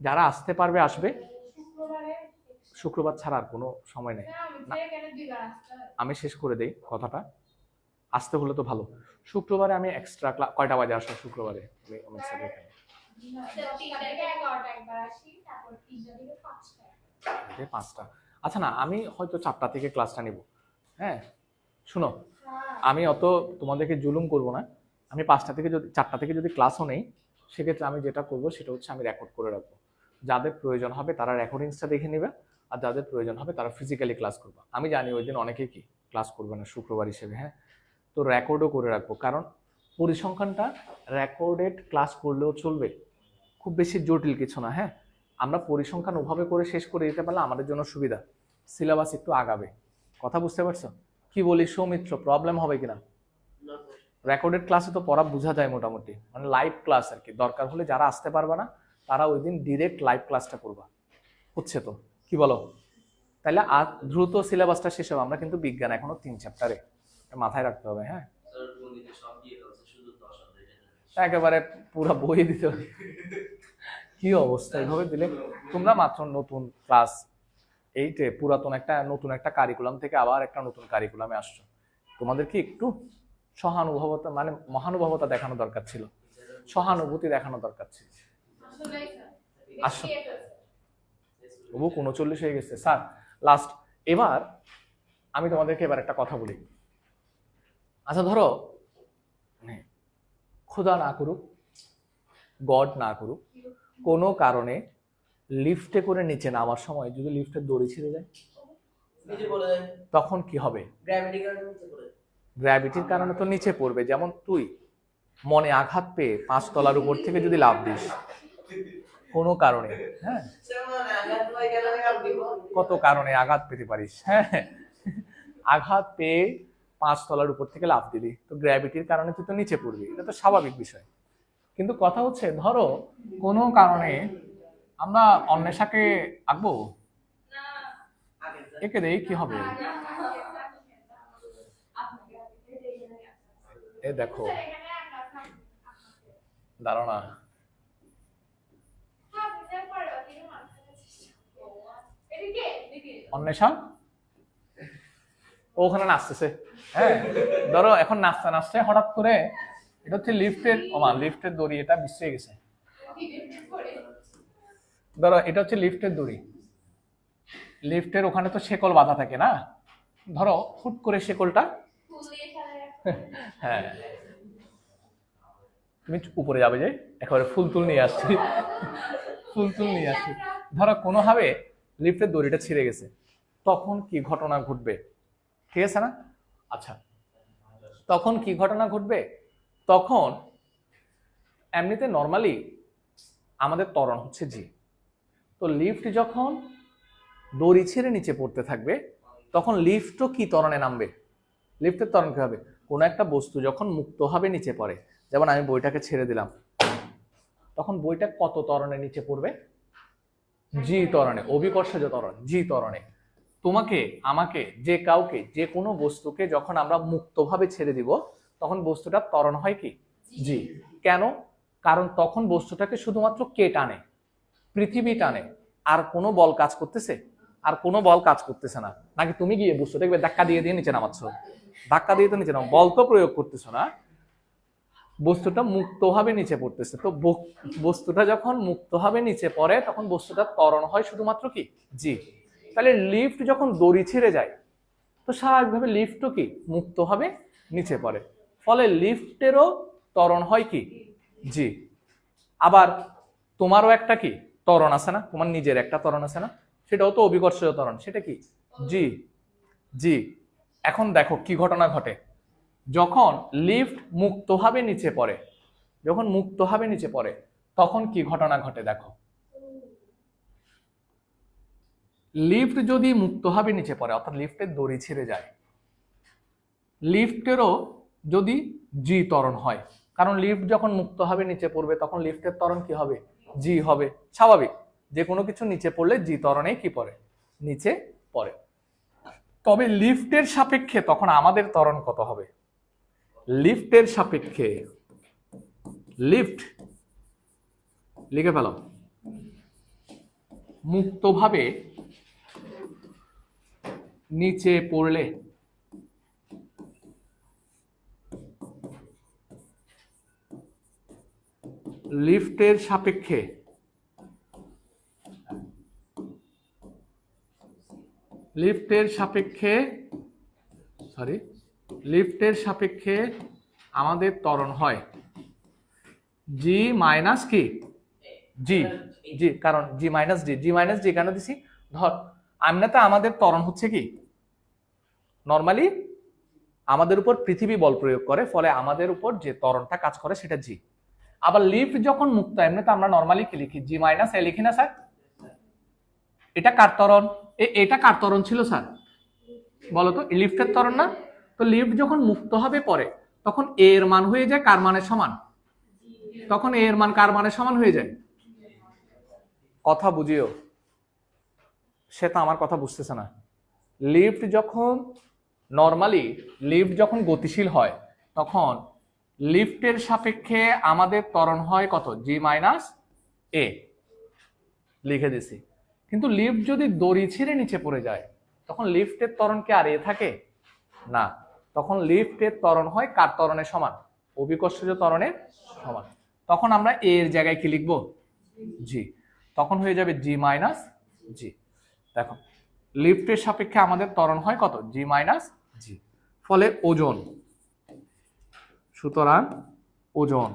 যারা আসতে পারবে আসবে, শুক্রবার ছাড়া আর কোনো সময় নেই। আমি শেষ করে দেই কথাটা, আসতে হলে তো ভালো। শুক্রবারে আমি এক্সট্রা ক্লাস, কয়টা বাজে আসো শুক্রবারে? পাঁচটা। আচ্ছা না, আমি হয়তো 4টা থেকে ক্লাসটা নিব। হ্যাঁ শুনো, আমি অত তোমাদেরকে জুলুম করব না। আমি 5টা থেকে যদি 4টা থেকে যদি ক্লাসও নেই, সেক্ষেত্রে আমি যেটা করব সেটা হচ্ছে আমি রেকর্ড করে রাখবো। যাদের প্রয়োজন হবে তারা রেকর্ডিংসটা দেখে নেবে, আর যাদের প্রয়োজন হবে তারা ফিজিক্যালি ক্লাস করবে। আমি জানি ওই দিন অনেকেই কি ক্লাস করবে না শুক্রবার হিসেবে। হ্যাঁ, তো রেকর্ডও করে রাখবো, কারণ পরিসংখ্যানটা রেকর্ডেড ক্লাস করলেও চলবে, খুব বেশি জটিল কিছু না। হ্যাঁ, আমরা পরিসংখ্যান ওভাবে করে শেষ করে দিতে পারলে আমাদের জন্য সুবিধা, সিলেবাস একটু আগাবে। কথা বুঝতে পারছো? কি বলি সৌমিত্র, প্রবলেম হবে কিনা? রেকর্ডেড ক্লাসে তো পড়া বোঝা যায় মোটামুটি, মানে লাইভ ক্লাস আর কি। দরকার হলে যারা আসতে পারবে না তারা ওই দিন ডিরেক্ট লাইভ ক্লাসটা করবা, হচ্ছে তো? কি বলো? তাহলে আর দ্রুত সিলেবাসটা শেষ হবে। আমরা কিন্তু বিজ্ঞান এখনো 3 চ্যাপ্টারে, মাথায় রাখতে হবে। হ্যাঁ, একেবারে পুরো বই দিতে হবে। কি অবস্থা, এইভাবে দিলে তোমরা মাত্র নতুন ক্লাস 8-এ পুরাতন একটা নতুন একটা কারিকুলাম থেকে আবার একটা নতুন কারিকুলামে আসছো, তোমাদের কি একটু সহানুভবতা, মানে মহানুভবতা দেখানো দরকার ছিল, সহানুভূতি দেখানো দরকার ছিল। আসো, তবু 39 হয়ে গেছে স্যার, লাস্ট। এবার আমি তোমাদেরকে এবার একটা কথা বলি। আচ্ছা ধরো, খোদা না করুক, গড না করুক, কোনো কারণে লিফটে করে নিচে নামার সময় যদি লিফটের দড়ি ছিঁড়ে যায়, তখন কি হবে? গ্র্যাভিটির কারণে তো নিচে পড়বে। যেমন তুই মনে আঘাত পেয়ে 5 তলার উপর থেকে যদি লাফ দিস কোনো কারণে, হ্যাঁ, কত কারণে আঘাত পেতে পারিস। হ্যাঁ, আঘাত পেয়ে 5 তলার উপর থেকে লাফ দিলি, তো গ্র্যাভিটির কারণে তুই তো নিচে পড়বি, এটা তো স্বাভাবিক বিষয়। কিন্তু কথা হচ্ছে, ধরো কোনো কারণে আমরা অন্বেষাকে আঁকবো, একে দেই, কি হবে? এ দেখো, দাঁড়াও না, অন্বেষা ওখানে নাচতেছে। হ্যাঁ, ধরো এখন নাচতে নাচতে হঠাৎ করে, এটা হচ্ছে লিফটের, লিফটের দড়ি, এটা বিশ্রে গেছে। ধরো এটা হচ্ছে লিফটের দড়ি, লিফটের ওখানে তো শেকল বাঁধা থাকে না, ধরো হুট করে শেকলটা, হ্যাঁ তুমি উপরে যাবে, যে একেবারে ফুল তুল নিয়ে আসছি, ফুল তুল নিয়ে আসছি, ধরো কোনোভাবে লিফটের দড়িটা ছিঁড়ে গেছে, তখন কি ঘটনা ঘটবে? ঠিক আছে না? আচ্ছা, তখন কি ঘটনা ঘটবে? তখন এমনিতে নর্মালি আমাদের ত্বরণ হচ্ছে জি, তো লিফট যখন দড়ি ছেড়ে নিচে পড়তে থাকবে, তখন লিফটও কি ত্বরণে নামবে? লিফটের ত্বরণ কি হবে? কোনো একটা বস্তু যখন মুক্তভাবে নিচে পড়ে, যেমন আমি বইটাকে ছেড়ে দিলাম, তখন বইটা কত ত্বরণে নিচে পড়বে? জি ত্বরণে, অভিকর্ষজ ত্বরণ, জি ত্বরণে। তোমাকে, আমাকে, যে কাউকে, যে কোনো বস্তুকে যখন আমরা মুক্তভাবে ছেড়ে দিব, তখন বস্তুটার ত্বরণ হয় কি? জি। কেন? কারণ তখন বস্তুটাকে শুধুমাত্র কে টানে? পৃথিবী টানে। আর কোনো বল কাজ করতেছে? আর কোনো বল কাজ করতেছে না। নাকি তুমি গিয়ে বস্তুটাকে ধাক্কা দিয়ে দিয়ে নিচে নামাচ্ছ? ধাক্কা দিয়ে তো নিচে নাম, বল তো প্রয়োগ করতেছ না, বস্তুটা মুক্তভাবে নিচে পড়তেছে। তো বস্তুটা যখন মুক্তভাবে নিচে পড়ে, তখন বস্তুটার ত্বরণ হয় শুধুমাত্র কি? জি। তাহলে লিফট যখন দড়ি ছেড়ে যায়, তো স্বাভাবিকভাবে লিফটও কি মুক্তভাবে নিচে পড়ে, ফলে লিফটেরও ত্বরণ হয় কি? জি। আবার তোমারও একটা কি ত্বরণ আছে না, তোমার নিজের একটা ত্বরণ আছে না, সেটাও তো অভিকর্ষজ ত্বরণ, সেটা কি? জি। জি। এখন দেখো কি ঘটনা ঘটে, যখন লিফট মুক্তভাবে নিচে পড়ে, যখন মুক্তভাবে নিচে পড়ে, তখন কি ঘটনা ঘটে দেখো। লিফট যদি মুক্তভাবে নিচে পড়ে অর্থাৎ লিফটের দড়ি ছিঁড়ে যায়, লিফটেরও যদি জি ত্বরণ হয়, কারণ লিফট যখন মুক্তভাবে নিচে পড়বে তখন লিফটের ত্বরণ কি হবে? জি হবে। স্বাভাবিক, যে কোনো কিছু নিচে পড়লে জি ত্বরণেই কি পড়ে? নিচে পড়ে। তবে লিফটের সাপেক্ষে তখন আমাদের ত্বরণ কত হবে? লিফটের সাপেক্ষে, লিফট লিখে ফেলো, মুক্তভাবে নিচে পড়লে লিফটের সাপেক্ষে লিফটের সাপেক্ষে আমাদের ত্বরণ হয় জি মাইনাস কি? জি জি, কারণ জি মাইনাস জি কেন দিছি? ধর এমনিতে আমাদের ত্বরণ হচ্ছে কি, নর্মালি আমাদের উপর পৃথিবী বল প্রয়োগ করে, ফলে আমাদের উপর যে ত্বরণটা কাজ করে সেটা জি। আবার লিফট যখন মুক্ত, এমনিতে আমরা নর্মালি কি লিখি? জি মাইনাস এ লিখি না স্যার? এটা কার ত্বরণ? এটা কার ত্বরণ ছিল স্যার? বলতো, লিফটের ত্বরণ না? তো লিফট যখন মুক্ত হবে পরে, তখন এ এর মান হয়ে যায় কার মানের সমান? তখন এ এর মান কার মানের সমান হয়ে যায়? কথা বুঝিও, সে তো আমার কথা বুঝতেছে না। লিফট যখন নর্মালি লিফট যখন গতিশীল হয় তখন লিফটের সাপেক্ষে আমাদের ত্বরণ হয় কত? জি মাইনাস এ, লিখে দিছি। কিন্তু লিফট যদি দড়ি ছিঁড়ে নিচে পড়ে যায় তখন লিফটের ত্বরণ কি আর এ থাকে? না, তখন লিফটের ত্বরণ হয় কার ত্বরণের সমান? অভিকর্ষজ ত্বরণের সমান। তখন আমরা এ এর জায়গায় কি লিখবো? জি। তখন হয়ে যাবে জি মাইনাস জি। দেখো, লিফটের সাপেক্ষে আমাদের ত্বরণ হয় কত? G minus G. ফলে ওজন, সুতরাং ওজন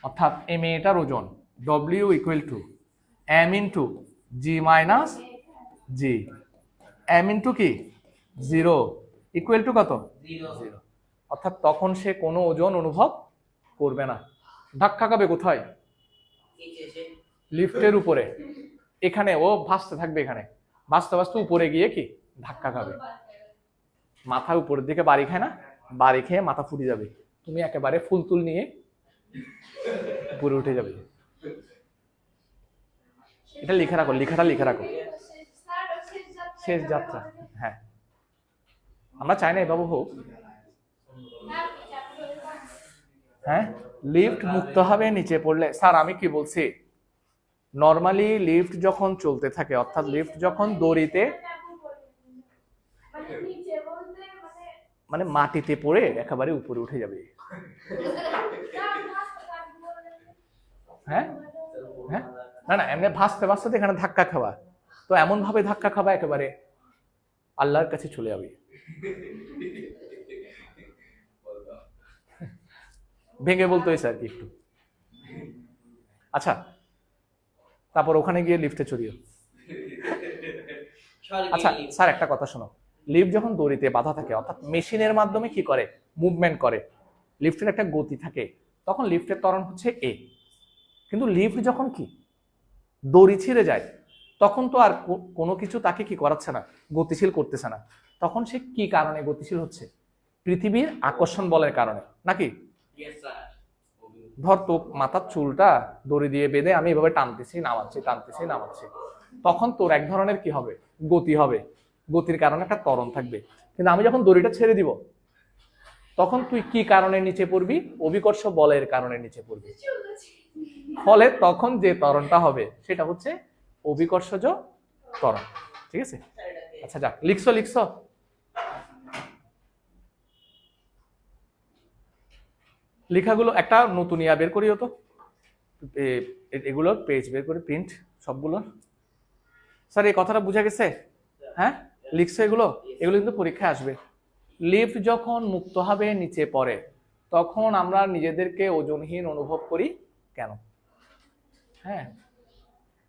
অর্থাৎ এম এটার ওজন W equal to M into G minus G, M into কি? 0 ইকুয়াল টু কত? 0। অর্থাৎ তখন সে কোনো ওজন অনুভব করবে না। ধাক্কা খাবে কোথায়? লিফটের উপরে। এখানে ও ভাসতে থাকবে, এখানে ভাসতে ভাসতে উপরে গিয়ে কি ধাক্কা খাবে। মাথা উপরের দিকে বাড়ি খায় না? বাড়ি খেয়ে মাথা ফুটে যাবে, তুমি একেবারে ফুল তুল নিয়ে উপরে উঠে যাবে। এটা লিখে রাখো, লেখাটা লিখে রাখো, শেষ যাত্রা। হ্যাঁ, আমরা চাই না এভাবে হোক। হ্যাঁ, লিফট মুক্ত হবে নিচে পড়লে। স্যার আমি কি বলছি, নর্মালি লিফট যখন চলতে থাকে অর্থাৎ লিফট যখন দড়িতে মানে মাটিতে পড়ে একেবারে উপরে উঠে যাবে। হ্যাঁ হ্যাঁ, না না, এমনি ভাসতে ভাসতে এখানে ধাক্কা খাওয়া, তো এমন ভাবে ধাক্কা খাওয়া একেবারে আল্লাহর কাছে চলে যাবে। ভেঙে বলতে হয়েছে আর কি একটু। আচ্ছা, তারপর ওখানে গিয়ে লিফটে চড়িও। আচ্ছা স্যার একটা কথা শোনো, লিফট যখন দড়িতে বাধা থাকে অর্থাৎ মেশিনের মাধ্যমে কি করে? মুভমেন্ট করে, লিফটের একটা গতি থাকে, তখন লিফটের ত্বরণ হচ্ছে এ। কিন্তু লিফট যখন কি দড়ি ছিঁড়ে যায় তখন তো আর কোনো কিছু তাকে কি করাচ্ছে না, গতিশীল করতেছে না। তখন সে কি কারণে গতিশীল হচ্ছে? পৃথিবীর আকর্ষণ বলের কারণে, নাকি? ধর তো মাথার চুলটা দড়ি দিয়ে বেঁধে আমি এভাবে টানতেছি নামাচ্ছি, তখন তোর এক ধরনের কি হবে? গতি হবে, গতির কারণে একটা ত্বরণ থাকবে। কিন্তু আমি যখন দড়িটা ছেড়ে দিব তখন তুই কি কারণে নিচে পড়বি? অভিকর্ষ বলের কারণে নিচে পড়বি। ফলে তখন যে ত্বরণটা হবে সেটা হচ্ছে অভিকর্ষজ ত্বরণ। ঠিক আছে? আচ্ছা যাক, লিখছো লেখাগুলো একটা নতুন ইয়া বের করিও তো, এগুলোর পেজ বের করে প্রিন্ট সবগুলোর। স্যার এই কথাটা বুঝা গেছে? হ্যাঁ, লিখছো এগুলো কিন্তু পরীক্ষায় আসবে। লিফট যখন মুক্তভাবে নিচে পড়ে তখন আমরা নিজেদেরকে ওজনহীন অনুভব করি কেন? হ্যাঁ,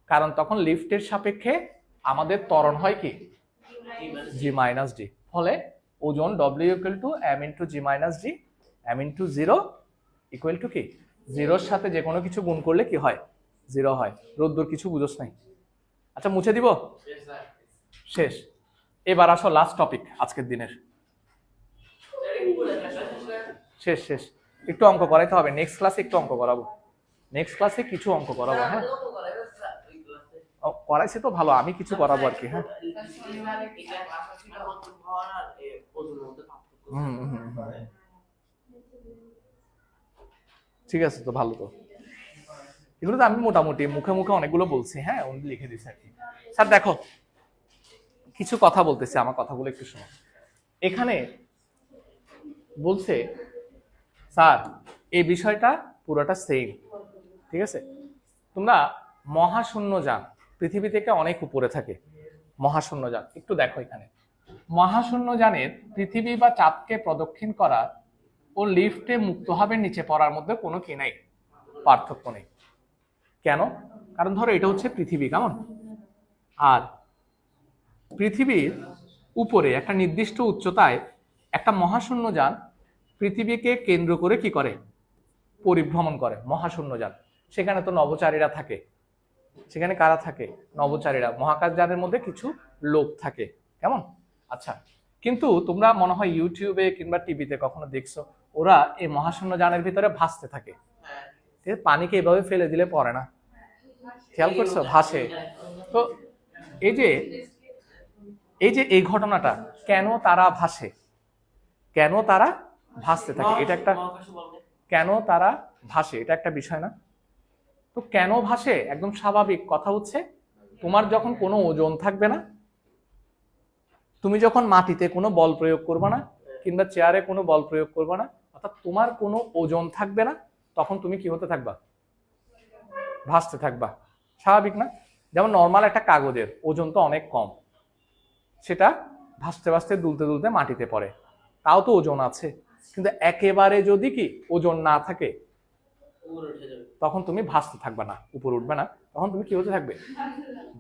কারণ তখন লিফটের সাপেক্ষে আমাদের ত্বরণ হয় কি? G minus D. ফলে ওজন W equal to M into G minus D, M into 0 equal to কি? 0-র সাথে যে কোনো কিছু গুণ করলে কি হয়? 0 হয়। রোদ্দুর কিছু বুঝোস নাই। আচ্ছা মুছে দিব, শেষ। এবার আসো লাস্ট টপিক আজকের দিনের, শেষ শেষ। একটু অঙ্ক করাইতে হবে, নেক্সট ক্লাসে একটু অঙ্ক করাবো, নেক্সট ক্লাসে কিছু অঙ্ক করাবো। হ্যাঁ করাইছে তো ভালো, আমি কিছু করাবো আর কি। হ্যাঁ ঠিক আছে তো, ভালো তো। এগুলো তো আমি মোটামুটি মুখে মুখে অনেকগুলো বলছি, হ্যাঁ উনি লিখে দিচ্ছে আর কি। স্যার দেখো কিছু কথা বলতেছি, আমার কথাগুলো একটু শোনো। এখানে বলছে স্যার এই বিষয়টা পুরোটা সেম, ঠিক আছে। তোমরা মহাশূন্য যান পৃথিবী থেকে অনেক উপরে থাকে, মহাশূন্য যান একটু দেখো এখানে, মহাশূন্য যানের পৃথিবী বা চাঁদকে প্রদক্ষিণ করা ও লিফটে মুক্তভাবে নিচে পড়ার মধ্যে কোনো কি নাই, পার্থক্য নেই। কেন? কারণ ধরো এটা হচ্ছে পৃথিবী, কেমন, আর পৃথিবীর উপরে একটা নির্দিষ্ট উচ্চতায় একটা মহাশূন্য যান পৃথিবীকে কেন্দ্র করে কি করে, পরিভ্রমণ করে মহাশূন্য যান। সেখানে তো নভোচারীরা থাকে, সেখানে কারা থাকে, নভোচারীরা, মহাকাশযানের মধ্যে কিছু লোক থাকে, কেমন। আচ্ছা কিন্তু তোমরা মনে হয় ইউটিউবে কিংবা টিভিতে কখনো দেখছো ওরা এই মহাশূন্য যানের ভিতরে ভাসতে থাকে, পানিকে এভাবে ফেলে দিলে পড়ে না, খেয়াল করছো, ভাসে। তো এই যে এই ঘটনাটা, কেন তারা ভাসে, কেন তারা ভাসতে থাকে, এটা একটা, কেন তারা ভাসে এটা একটা বিষয় না। তো কেন ভাসে, একদম স্বাভাবিক কথা হচ্ছে তোমার যখন কোনো ওজন থাকবে না, তুমি যখন মাটিতে কোনো বল প্রয়োগ করবে না কিংবা চেয়ারে কোনো বল প্রয়োগ করবে না, অর্থাৎ তোমার কোনো ওজন থাকবে না, তখন তুমি কি হতে থাকবা, ভাসতে থাকবা, স্বাভাবিক না। যেমন নর্মাল একটা কাগজের ওজন তো অনেক কম, সেটা ভাসতে ভাসতে দুলতে দুলতে মাটিতে পড়ে, তাও তো ওজন আছে। কিন্তু একেবারে যদি কি ওজন না থাকে তখন তুমি ভাসতে থাকবে না, উপর উঠবে না, তখন তুমি কি হতে থাকবে,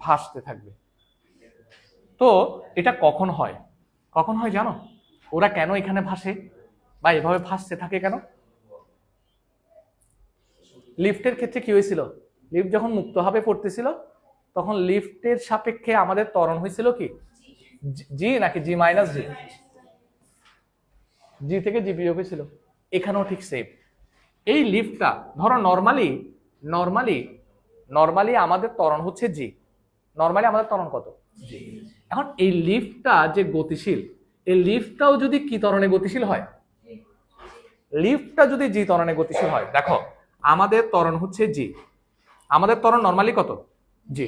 ভাসতে থাকবে। তো এটা কখন হয়, কখন হয় জানো, ওরা কেন এখানে ভাসে বা এভাবে ভাসতে থাকে কেন? লিফটের ক্ষেত্রে কি হয়েছিল, লিফট যখন মুক্তভাবে পড়তেছিল তখন লিফটের সাপেক্ষে আমাদের ত্বরণ হয়েছিল কি, জি নাকি জি মাইনাস জি, জি থেকে জি বিয়োগ হয়েছিল। এখানেও ঠিক সেম। এই লিফটটা ধরো নর্মালি আমাদের ত্বরণ হচ্ছে জি, নর্মালি আমাদের ত্বরণ কত, জি। এখন এই লিফটটা যে গতিশীল, এই লিফটটাও যদি কি ত্বরণে গতিশীল হয়, লিফটটা যদি জি ত্বরণে গতিশীল হয়, দেখো আমাদের ত্বরণ হচ্ছে জি, আমাদের ত্বরণ নর্মালি কত, জি,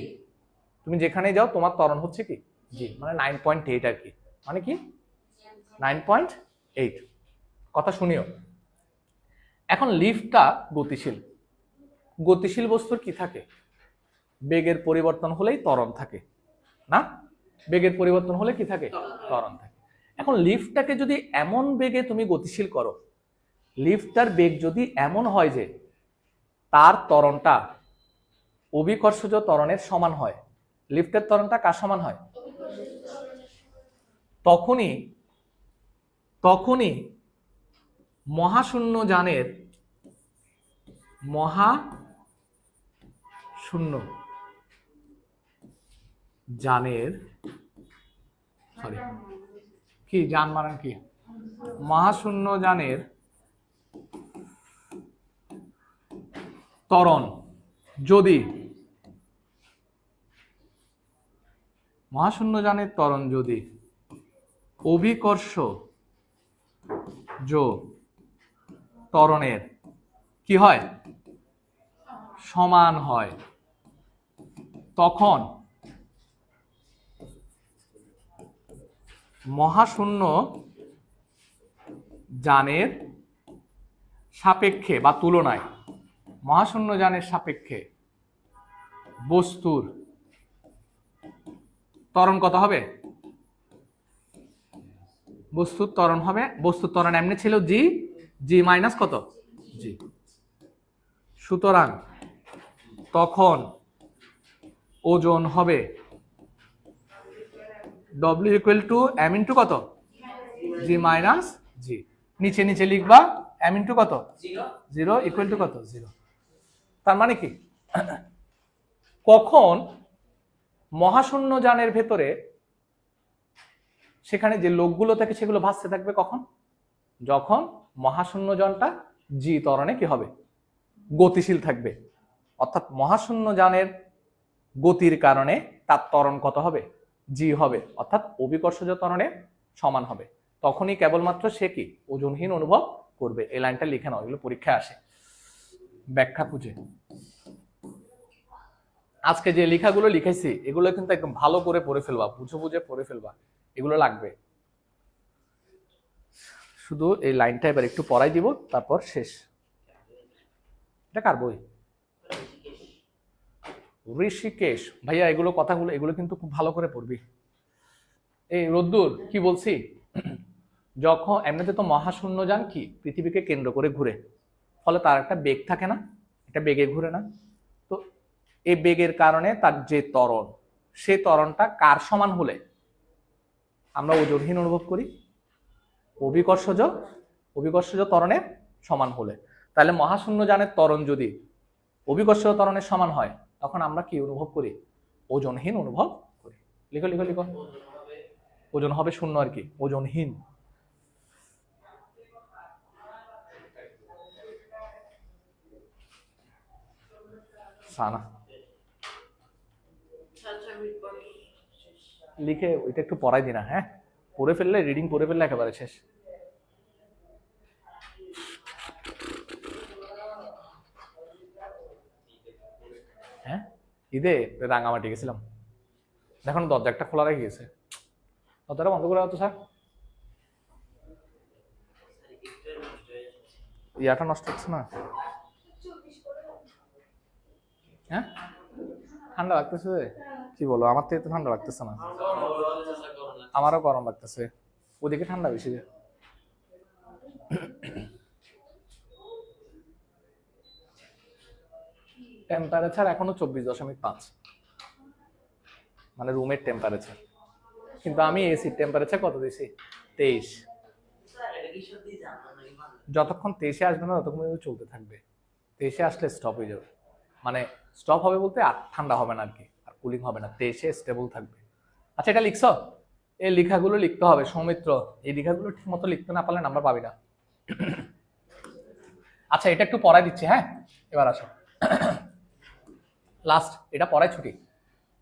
তুমি যেখানে যাও তোমার ত্বরণ হচ্ছে কি জি, মানে 9.8 আর কি, মানে কি 9.8। কথা শুনিও, এখন লিফটটা গতিশীল, গতিশীল বস্তুর কি থাকে, বেগের পরিবর্তন হলেই ত্বরণ থাকে না, বেগের পরিবর্তন হলে কি থাকে, ত্বরণ থাকে। এখন লিফটটাকে যদি এমন বেগে তুমি গতিশীল করো, লিফটটার বেগ যদি এমন হয় যে তার ত্বরণটা অভিকর্ষজ ত্বরণের সমান হয়, লিফটের ত্বরণটা কার সমান হয়, তখনই মহাশূন্য যানের কি যান মানে কি, মহাশূন্য যানের ত্বরণ যদি, মহাশূন্য যানের ত্বরণ যদি অভিকর্ষজ ত্বরণের কি হয়, সমান হয়, তখন মহাশূন্য যানের সাপেক্ষে বা তুলনায়, মহাশূন্য যানের সাপেক্ষে বস্তুর ত্বরণ কত হবে, বস্তুর ত্বরণ হবে, বস্তুর ত্বরণ এমনি ছিল জি, জি মাইনাস কত জি, সুতরাং তখন ওজন হবে W equal to M into কত, জি মাইনাস জি, নিচে নিচে লিখবা এম ইন্টু কত, জিরো ইকুয়াল টু কত, জিরো। তার মানে কি, কখন মহাশূন্য যানের ভেতরে সেখানে যে লোকগুলো থাকে সেগুলো ভাসতে থাকবে কখন? যখন মহাশূন্য যানটা জি ত্বরণে কি হবে? গতিশীল থাকবে। অর্থাৎ মহাশূন্য যানের গতির কারণে তার ত্বরণ কত হবে? জি হবে, অর্থাৎ অভিকর্ষজ ত্বরণে সমান হবে। তখনই কেবলমাত্র সে কি ওজনহীন অনুভব করবে। এই লাইনটা লিখে নাও, এগুলো পরীক্ষায় আসে। ব্যাখ্যা খুঁজে আজকে যে লেখাগুলো লিখেছি এগুলো কিন্তু একদম ভালো করে পড়ে ফেলবা, বুঝে বুঝে পড়ে ফেলবা, এগুলো লাগবে। শুধু এই লাইনটা এবার একটু পড়াই দিব, তারপর শেষ। এটা কার বই? ঋষিকেশ ভাইয়া। এগুলো কথাগুলো এগুলো কিন্তু খুব ভালো করে পড়বি। এই রোদ্দুর কি বলছি, যখন এমনিতে তো মহাশূন্য যান কি পৃথিবীকে কেন্দ্র করে ঘুরে, ফলে তার একটা বেগ থাকে না, এটা বেগে ঘুরে না। তো এই বেগের কারণে তার যে ত্বরণ, সেই ত্বরণটা কার সমান হলে আমরা ওজনহীন অনুভব করি? অভিকর্ষজ ত্বরণের সমান হলে। তাহলে মহাশূন্য যানের ত্বরণ যদি অভিকর্ষজ ত্বরণের সমান হয় তখন আমরা কি অনুভব করি? ওজনহীন অনুভব করি। লিখো লিখো লিখো, ওজন হবে শূন্য আর কি, ওজনহীন। সানা লিখে ওইটা একটু পড়াই দিনা, হ্যাঁ? পড়ে ফেললে, রিডিং পড়ে ফেললে একেবারে শেষ। হ্যাঁ, ঈদে রাঙামাটি গেছিলাম, দেখুন দরজা একটা খোলা রেখে গেছে, দরজাটা বন্ধ করে দাও তো স্যার। ইয়াটা নষ্ট হচ্ছে না? হ্যাঁ, ঠান্ডা লাগতেছে। কি বলো, আমার থেকে তো ঠান্ডা লাগতেছে না। আমারও গরম লাগতেছে, ওদিকে ঠান্ডা বেশি। টেম্পারেচার এখনো 24.5, মানে রুমের টেম্পারেচার। কিন্তু আমি এসির টেম্পারেচার কত দিয়েছি? 23। যতক্ষণ 23-এ আসবে না ততক্ষণ চলতে থাকবে। 23-এ আসলে স্টপ হয়ে যাবে, মানে স্টপ হবে বলতে আর ঠান্ডা হবে না আর কি, আর কুলিং হবে না, 23-এ স্টেবল থাকবে। আচ্ছা, এটা লিখছো? এই লেখাগুলো লিখতে হবে সৌমিত্র, এই লেখাগুলো ঠিক মতো লিখতে না পারলে নাম্বার পাবি না। আচ্ছা, এটা একটু পড়াই দিচ্ছি, হ্যাঁ? এবার আসো, লাস্ট এটা পড়াই ছুটি।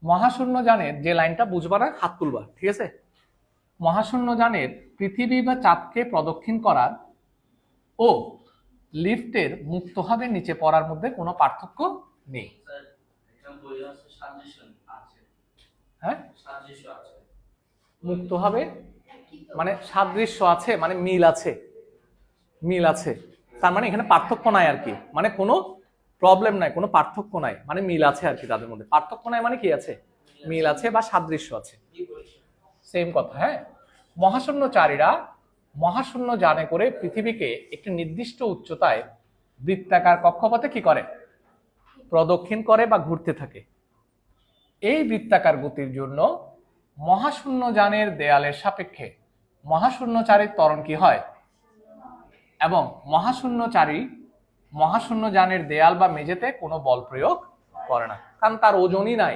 মহাশূন্য যানের যে লাইনটা বুঝবা না হাত তুলবা, ঠিক আছে? মহাশূন্য যানের পৃথিবী বা চাঁদকে প্রদক্ষিণ করার ও লিফটের মুক্তভাবে নিচে পড়ার মধ্যে কোনো পার্থক্য নেই। হ্যাঁ, মুক্তভাবে মানে সাদৃশ্য আছে, মানে মিল আছে, মিল আছে, তার মানে এখানে পার্থক্য নাই আর কি, মানে কোনো প্রবলেম নাই, কোনো পার্থক্য নাই, মানে মিল আছে আর কি তাদের মধ্যে। পার্থক্য নাই মানে কি আছে? মিল আছে বা সাদৃশ্য আছে, সেম কথা। হ্যাঁ, মহাশূন্যচারীরা মহাশূন্য যানে করে পৃথিবীকে একটি নির্দিষ্ট উচ্চতায় বৃত্তাকার কক্ষপথে কি করে? প্রদক্ষিণ করে বা ঘুরতে থাকে। এই বৃত্তাকার গতির জন্য মহাশূন্য যানের দেয়ালের সাপেক্ষে মহাশূন্যচারীর ত্বরণ কি হয়? এবং মহাশূন্য যানের দেয়াল বা মেঝেতে কোনো বল প্রয়োগ করে না, কারণ তার ওজনই নাই।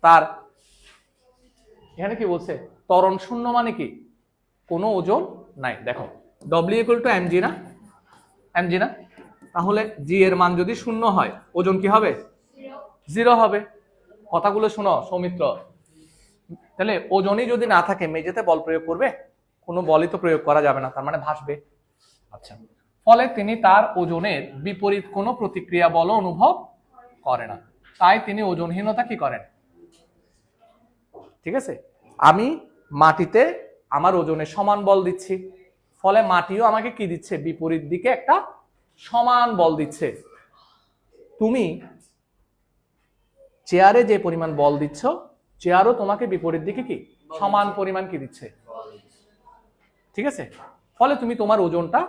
তার এখানে কি বলছে? ত্বরণ শূন্য মানে কি? কোনো ওজন নাই। দেখো ডব্লিউ ইকুয়াল টু এমজি না, এমজি না? তাহলে জি এর মান যদি শূন্য হয় ওজন কি হবে? জিরো হবে। কথাগুলো শোনো সৌমিত্র, তাহলে ওজনই যদি না থাকে মেঝেতে বল প্রয়োগ করবে? কোনো বলই তো প্রয়োগ করা যাবে না, তার মানে ভাসবে। আচ্ছা, ফলে তিনি তার ওজনের বিপরীত কোনো প্রতিক্রিয়া বল অনুভব করে না, তাই তিনি ওজনহীনতা কি করেন? ঠিক আছে, আমি মাটিতে আমার ওজনের সমান বল দিচ্ছি, ফলে মাটিও আমাকে কি দিচ্ছে? বিপরীত দিকে একটা সমান বল দিচ্ছে। তুমি চেয়ারে যে পরিমাণ বল দিচ্ছ, চেয়ারও তোমাকে বিপরীত দিকে কি সমান পরিমাণ কি দিচ্ছে? ঠিক আছে, ফলে তুমি তোমার ওজনটা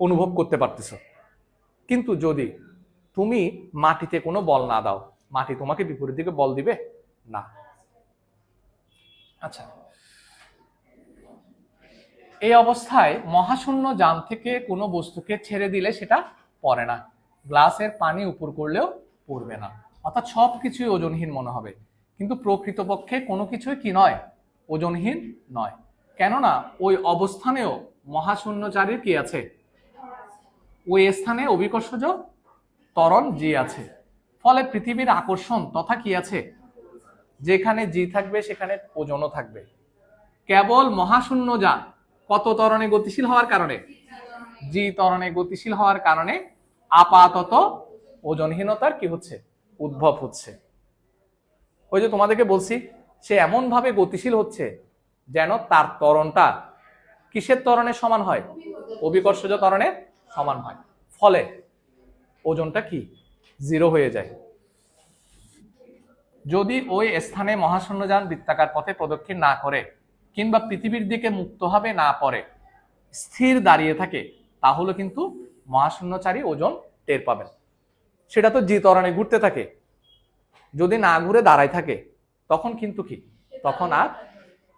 অনুভব করতে পারতেছো। কিন্তু যদি তুমি মাটিতে কোনো বল না দাও, মাটি তোমাকে বিপরীত দিকে বল দিবে না। আচ্ছা, এই অবস্থায় মহাশূন্য যান থেকে কোনো বস্তুকে ছেড়ে দিলে সেটা পড়ে না, গ্লাসের পানি উপর করলেও পড়বে না। অর্থাৎ সবকিছুই ওজনহীন মনে হবে, কিন্তু প্রকৃতপক্ষে কোনো কিছুই কি নয়, ওজনহীন নয়। কেননা ওই অবস্থানেও মহাশূন্যচারীর কি আছে, ওই স্থানে অভিকর্ষজ ত্বরণ জি আছে। ফলে পৃথিবীর আকর্ষণ তথা কি আছে, যেখানে জি থাকবে সেখানে ওজনও থাকবে। কেবল মহাশূন্যযান কত ত্বরণে গতিশীল হওয়ার কারণে, জি ত্বরণে গতিশীল হওয়ার কারণে আপাতত ওজনহীনতার কি হচ্ছে, উদ্ভব হচ্ছে। ওই যে তোমাদেরকে বলছি, সে এমন ভাবে গতিশীল হচ্ছে যেন তার ত্বরণটা কিসের ত্বরণের সমান হয়, অভিকর্ষজ ত্বরণের সমান হয়। ফলে ওজনটা কি, জিরো হয়ে যায়। যদি ওই স্থানে মহাশূন্যযান বৃত্তাকার পথে প্রদক্ষিণ না করে কিংবা পৃথিবীর দিকে মুক্তভাবে না পড়ে, স্থির দাঁড়িয়ে থাকে, তাহলে কিন্তু মহাশূন্যচারী ওজন টের পাবেন। সেটা তো জি ত্বরণে ঘুরতে থাকে, যদি না ঘুরে দাঁড়ায় থাকে তখন কিন্তু কি,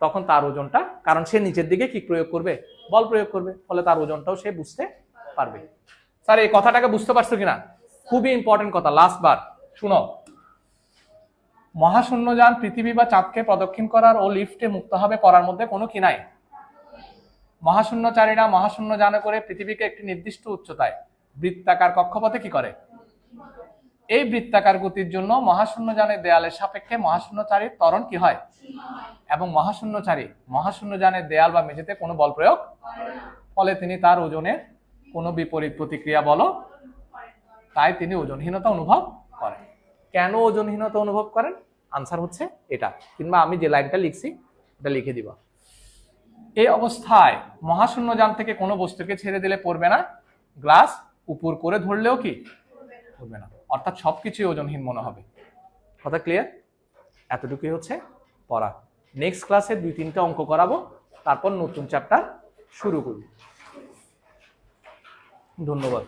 তখন তার ওজনটা, কারণ সে নিচের দিকে কি প্রয়োগ করবে, বল প্রয়োগ করবে, ফলে তার ওজনটাও সে বুঝতে পারবে। স্যার এই কথাটাকে বুঝতে পারছো কিনা, খুবই ইম্পর্টেন্ট কথা, লাস্ট বার শুনো। মহাশূন্যযান পৃথিবী বা চাঁদকে প্রদক্ষিণ করার ও লিফটে মুক্তভাবে পড়ার মধ্যে কোনো কি নাই। মহাশূন্যচারীরা মহাশূন্যযানে করে পৃথিবীকে একটি নির্দিষ্ট উচ্চতায় বৃত্তাকার কক্ষপথে কি করে, এই বৃত্তাকার গতির জন্য মহাশূন্যযানের দেয়ালের সাপেক্ষে মহাশূন্যচারীর ত্বরণ কি হয়, এবং মহাশূন্যচারী মহাশূন্যযানের দেয়াল বা মেঝেতে কোনো বল প্রয়োগ, ফলে তিনি তার ওজনের কোনো বিপরীত প্রতিক্রিয়া বল, তাই তিনি ওজনহীনতা অনুভব করেন। কেন ওজনহীনতা অনুভব করেন, আনসার হচ্ছে এটা, কিংবা আমি যে লাইনটা লিখছি এটা লিখে দিবা। এই অবস্থায় মহাশূন্যযান থেকে কোনো বস্তুকে ছেড়ে দিলে পড়বে না, গ্লাস উপর করে ধরলেও কি পড়বে না, অর্থাৎ সবকিছুই ওজনহীন মনে হবে। কথা ক্লিয়ার? এতটুকুই হচ্ছে পড়া। নেক্সট ক্লাসে 2-3টা অঙ্ক করাবো, তারপর নতুন চ্যাপ্টার শুরু করব। ধন্যবাদ।